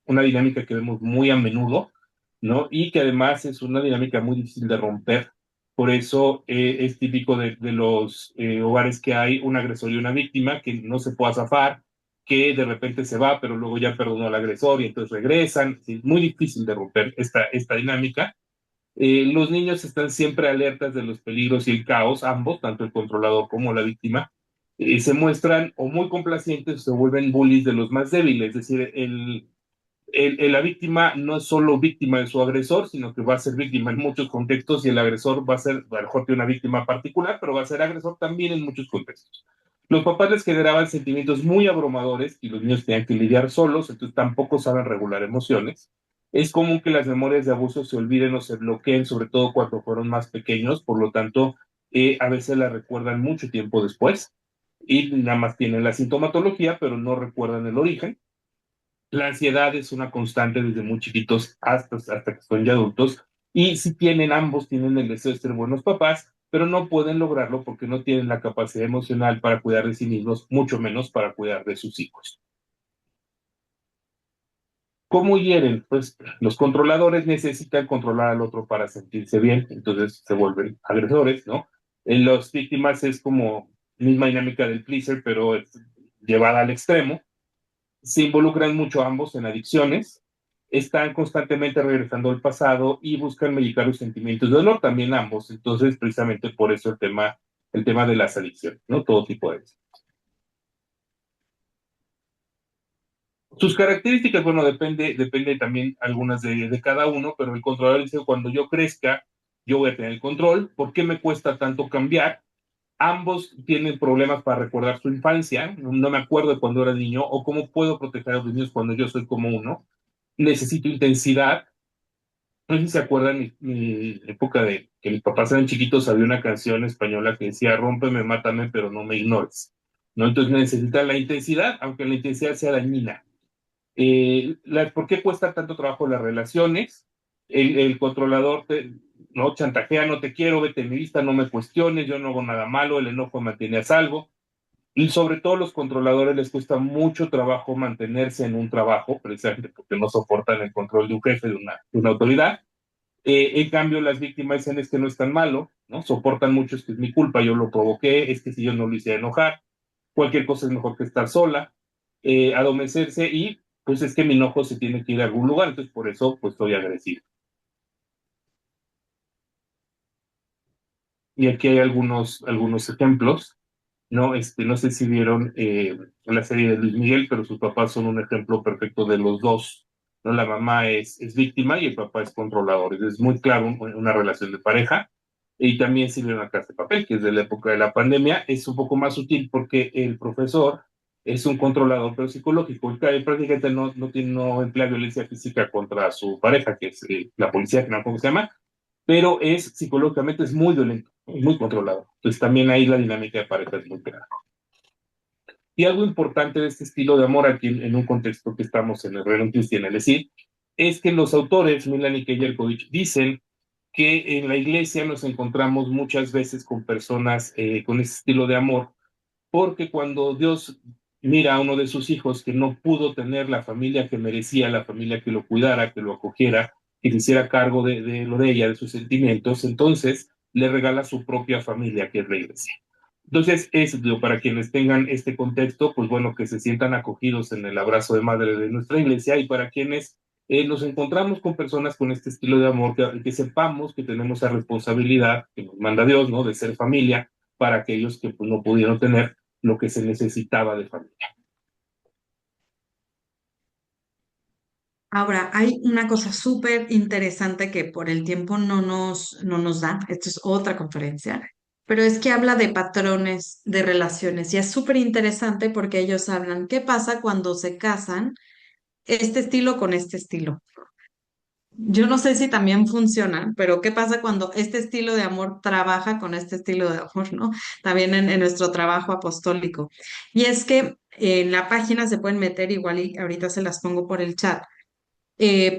B: Una dinámica que vemos muy a menudo, ¿no? Y que además es una dinámica muy difícil de romper. Por eso es típico de los hogares que hay un agresor y una víctima que no se puede zafar, que de repente se va, pero luego ya perdonó al agresor y entonces regresan. Es muy difícil de romper esta dinámica. Los niños están siempre alertas de los peligros y el caos, ambos, tanto el controlador como la víctima, se muestran o muy complacientes o se vuelven bullies de los más débiles, es decir, la víctima no es solo víctima de su agresor, sino que va a ser víctima en muchos contextos y el agresor va a ser, a lo mejor tiene una víctima particular, pero va a ser agresor también en muchos contextos. Los papás les generaban sentimientos muy abrumadores y los niños tenían que lidiar solos, entonces tampoco saben regular emociones. Es común que las memorias de abuso se olviden o se bloqueen, sobre todo cuando fueron más pequeños, por lo tanto, a veces las recuerdan mucho tiempo después y nada más tienen la sintomatología, pero no recuerdan el origen. La ansiedad es una constante desde muy chiquitos hasta que son ya adultos. Y si tienen, ambos tienen el deseo de ser buenos papás, pero no pueden lograrlo porque no tienen la capacidad emocional para cuidar de sí mismos, mucho menos para cuidar de sus hijos. ¿Cómo hieren? Pues los controladores necesitan controlar al otro para sentirse bien, entonces se vuelven agresores, ¿no? En las víctimas es como misma dinámica del pleaser, pero es llevada al extremo. Se involucran mucho ambos en adicciones, están constantemente regresando al pasado y buscan medicar los sentimientos de dolor, también ambos. Entonces, precisamente por eso el tema de las adicciones, ¿no? Todo tipo de eso. Sus características, bueno, depende también algunas de cada uno, pero el controlador dice, cuando yo crezca, yo voy a tener el control. ¿Por qué me cuesta tanto cambiar? Ambos tienen problemas para recordar su infancia. No me acuerdo de cuando era niño o cómo puedo proteger a los niños cuando yo soy como uno. Necesito intensidad. No sé si se acuerdan mi época de que mis papás eran chiquitos, había una canción española que decía, rómpeme, mátame, pero no me ignores. ¿No? Entonces necesitan la intensidad, aunque la intensidad sea dañina. ¿Por qué cuesta tanto trabajo las relaciones? El controlador no chantajea, no te quiero, vete en mi vista, no me cuestiones, yo no hago nada malo, el enojo me mantiene a salvo. Y sobre todo a los controladores les cuesta mucho trabajo mantenerse en un trabajo, precisamente porque no soportan el control de un jefe, de una autoridad. En cambio, las víctimas dicen es que no es tan malo, ¿no? Soportan mucho, es que es mi culpa, yo lo provoqué, es que si yo no lo hiciera enojar, cualquier cosa es mejor que estar sola, adormecerse y pues es que mi enojo se tiene que ir a algún lugar, entonces por eso pues estoy agresivo. Y aquí hay algunos ejemplos, ¿no? No sé si vieron la serie de Luis Miguel, pero sus papás son un ejemplo perfecto de los dos, ¿no? La mamá es víctima y el papá es controlador. Es muy claro una relación de pareja. Y también sirve una casa de papel, que es de la época de la pandemia. Es un poco más sutil porque el profesor es un controlador, pero psicológico. Él prácticamente no emplea violencia física contra su pareja, que es la policía, que no sé cómo se llama, pero psicológicamente es muy violento, muy controlado. Entonces también ahí la dinámica de pareja es muy clara. Y algo importante de este estilo de amor aquí en un contexto que estamos en el reino cristiano, es decir, es que los autores, Milan y Kejerkovich, dicen que en la iglesia nos encontramos muchas veces con personas con ese estilo de amor, porque cuando Dios mira a uno de sus hijos que no pudo tener la familia que merecía, la familia que lo cuidara, que lo acogiera, que se hiciera cargo de lo de ella, de sus sentimientos, entonces le regala su propia familia, que es la iglesia. Entonces, digo, para quienes tengan este contexto, pues bueno, que se sientan acogidos en el abrazo de madre de nuestra iglesia y para quienes nos encontramos con personas con este estilo de amor, que sepamos que tenemos esa responsabilidad que nos manda Dios, ¿no? De ser familia para aquellos que pues, no pudieron tener lo que se necesitaba de familia.
A: Ahora, hay una cosa súper interesante que por el tiempo no nos da, esto es otra conferencia, pero es que habla de patrones de relaciones y es súper interesante porque ellos hablan, ¿qué pasa cuando se casan este estilo con este estilo? Yo no sé si también funciona, pero ¿qué pasa cuando este estilo de amor trabaja con este estilo de amor, ¿no? También en nuestro trabajo apostólico. Y es que en la página se pueden meter igual y ahorita se las pongo por el chat.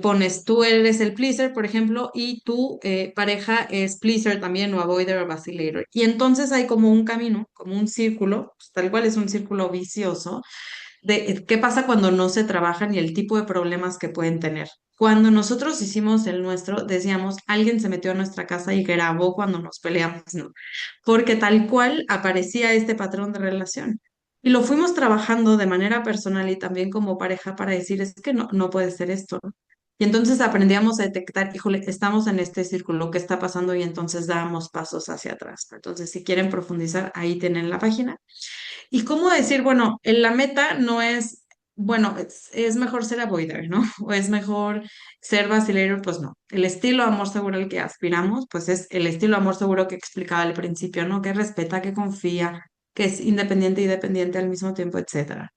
A: Pones tú eres el pleaser, por ejemplo, y tu pareja es pleaser también o avoider o vacillator. Y entonces hay como un camino, como un círculo, pues, tal cual es un círculo vicioso de qué pasa cuando no se trabajan y el tipo de problemas que pueden tener. Cuando nosotros hicimos el nuestro, decíamos, alguien se metió a nuestra casa y grabó cuando nos peleamos, ¿no? Porque tal cual aparecía este patrón de relación. Y lo fuimos trabajando de manera personal y también como pareja para decir, es que no puede ser esto, ¿no? Y entonces aprendíamos a detectar, híjole, estamos en este círculo, ¿qué está pasando? Y entonces dábamos pasos hacia atrás. Entonces, si quieren profundizar, ahí tienen la página. Y cómo decir, bueno, en la meta no es, bueno, es mejor ser avoider, ¿no? O es mejor ser vacilator, pues no. El estilo amor seguro al que aspiramos, pues es el estilo amor seguro que explicaba al principio, ¿no? Que respeta, que confía, que es independiente y dependiente al mismo tiempo, etcétera.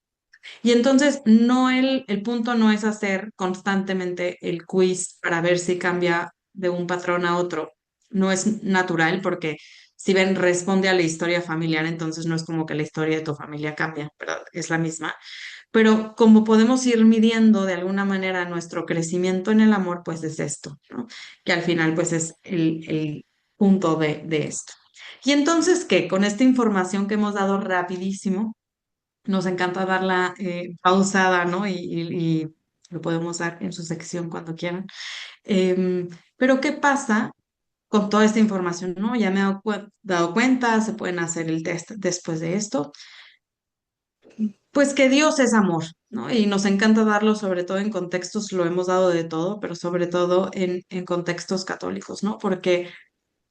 A: Y entonces no el punto no es hacer constantemente el quiz para ver si cambia de un patrón a otro. No es natural porque si ven responde a la historia familiar, entonces no es como que la historia de tu familia cambia, ¿verdad? Es la misma. Pero como podemos ir midiendo de alguna manera nuestro crecimiento en el amor, pues es esto, ¿no? Que al final pues es el punto de esto. Y entonces, ¿qué? Con esta información que hemos dado rapidísimo, nos encanta darla pausada, ¿no? Y lo podemos dar en su sección cuando quieran. Pero ¿qué pasa con toda esta información, ¿no? Ya me he dado cuenta, se pueden hacer el test después de esto. Pues que Dios es amor, ¿no? Y nos encanta darlo, sobre todo en contextos, lo hemos dado de todo, pero sobre todo en contextos católicos, ¿no? Porque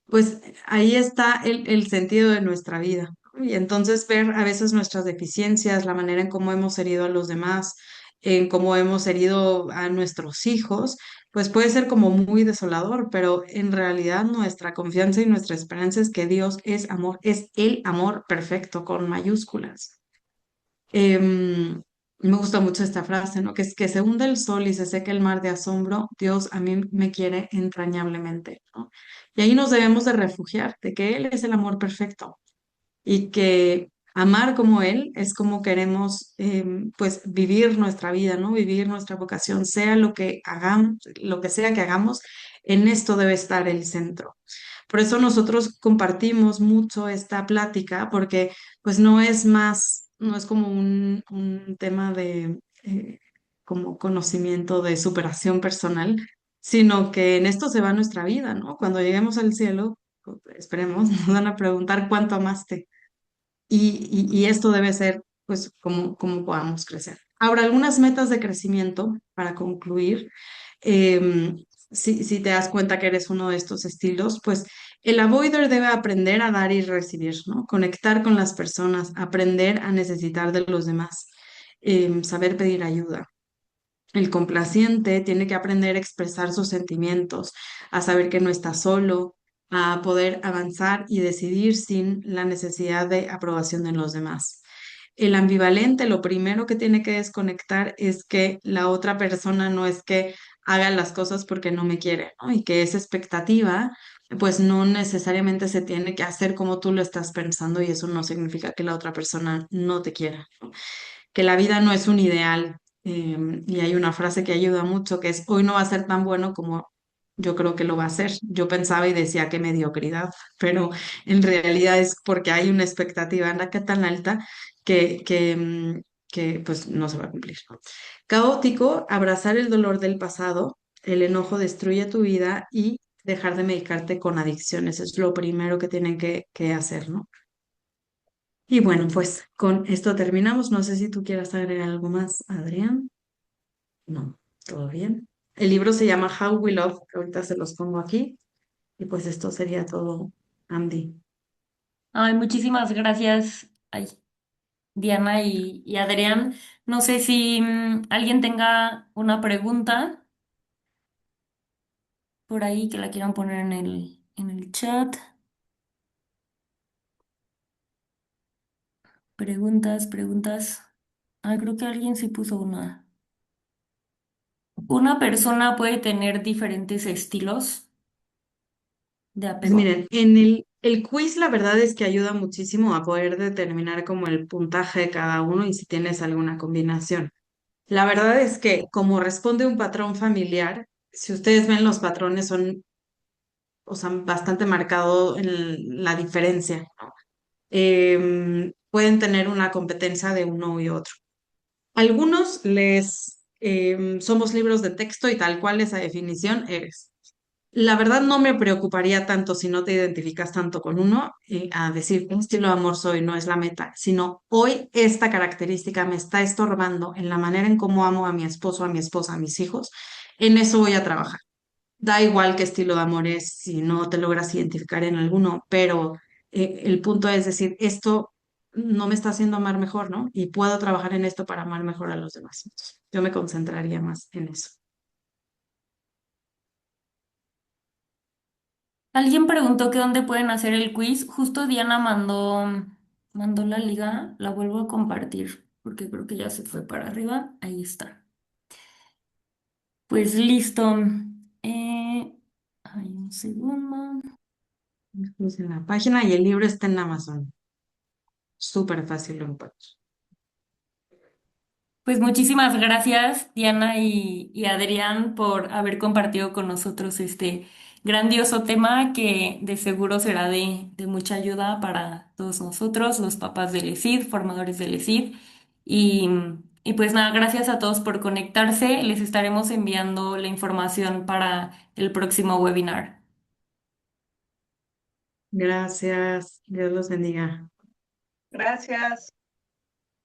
A: pues ahí está el sentido de nuestra vida. ¿No? Y entonces ver a veces nuestras deficiencias, la manera en cómo hemos herido a los demás, en cómo hemos herido a nuestros hijos, pues puede ser como muy desolador, pero en realidad nuestra confianza y nuestra esperanza es que Dios es amor, es el amor perfecto con mayúsculas. Me gusta mucho esta frase, ¿no? Que es que se hunde el sol y se seca el mar de asombro, Dios a mí me quiere entrañablemente, ¿no? Y ahí nos debemos de refugiar, de que Él es el amor perfecto y que amar como Él es como queremos, pues, vivir nuestra vida, ¿no? Vivir nuestra vocación, sea lo que hagamos, lo que sea que hagamos, en esto debe estar el centro. Por eso nosotros compartimos mucho esta plática, porque pues no es más, no es como un tema de como conocimiento de superación personal, sino que en esto se va nuestra vida, ¿no? Cuando lleguemos al cielo, pues, esperemos, nos van a preguntar cuánto amaste. Y esto debe ser, pues, como podamos crecer. Ahora, algunas metas de crecimiento para concluir. Si te das cuenta que eres uno de estos estilos, pues el avoider debe aprender a dar y recibir, ¿no? Conectar con las personas, aprender a necesitar de los demás, saber pedir ayuda. El complaciente tiene que aprender a expresar sus sentimientos, a saber que no está solo, a poder avanzar y decidir sin la necesidad de aprobación de los demás. El ambivalente, lo primero que tiene que desconectar es que la otra persona no es que haga las cosas porque no me quiere, ¿no? Y que esa expectativa, pues no necesariamente se tiene que hacer como tú lo estás pensando y eso no significa que la otra persona no te quiera, ¿no? Que la vida no es un ideal. Y hay una frase que ayuda mucho que es, hoy no va a ser tan bueno como yo creo que lo va a ser. Yo pensaba y decía que mediocridad, pero en realidad es porque hay una expectativa en la que tan alta que pues no se va a cumplir. ¿No? Caótico, abrazar el dolor del pasado, el enojo destruye tu vida y dejar de medicarte con adicciones. Es lo primero que tienen que hacer, ¿no? Y bueno, pues con esto terminamos. No sé si tú quieras agregar algo más, Adrián. No, todo bien. El libro se llama How We Love, que ahorita se los pongo aquí. Y pues esto sería todo, Andy.
C: Ay, muchísimas gracias, ay, Diana y Adrián. No sé si alguien tenga una pregunta por ahí que la quieran poner en el chat. Preguntas, preguntas. Ah, creo que alguien sí puso una. Una persona puede tener diferentes estilos de
A: Pues
C: apego.
A: miren, en el quiz la verdad es que ayuda muchísimo a poder determinar como el puntaje de cada uno y si tienes alguna combinación. La verdad es que como responde un patrón familiar, si ustedes ven los patrones son, o sea, bastante marcado en la diferencia. Pueden tener una competencia de uno y otro. Algunos les somos libros de texto y tal cual esa definición eres. La verdad no me preocuparía tanto si no te identificas tanto con uno a decir un estilo de amor soy, no es la meta, sino hoy esta característica me está estorbando en la manera en cómo amo a mi esposo, a mi esposa, a mis hijos. en eso voy a trabajar. Da igual qué estilo de amor es si no te logras identificar en alguno, pero el punto es decir, esto no me está haciendo amar mejor, ¿no? Y puedo trabajar en esto para amar mejor a los demás. Entonces, yo me concentraría más en eso.
C: Alguien preguntó que dónde pueden hacer el quiz. Justo Diana mandó la liga. La vuelvo a compartir porque creo que ya se fue para arriba. Ahí está. Pues listo. Ay, un segundo.
A: Pues en la página y el libro está en Amazon. Súper fácil lo encuentro.
C: Pues muchísimas gracias, Diana y Adrián, por haber compartido con nosotros este grandioso tema que de seguro será de mucha ayuda para todos nosotros, los papás del ESID, formadores del ESID. Y, y pues nada, gracias a todos por conectarse. Les estaremos enviando la información para el próximo webinar.
A: Gracias. Dios los bendiga.
D: Gracias.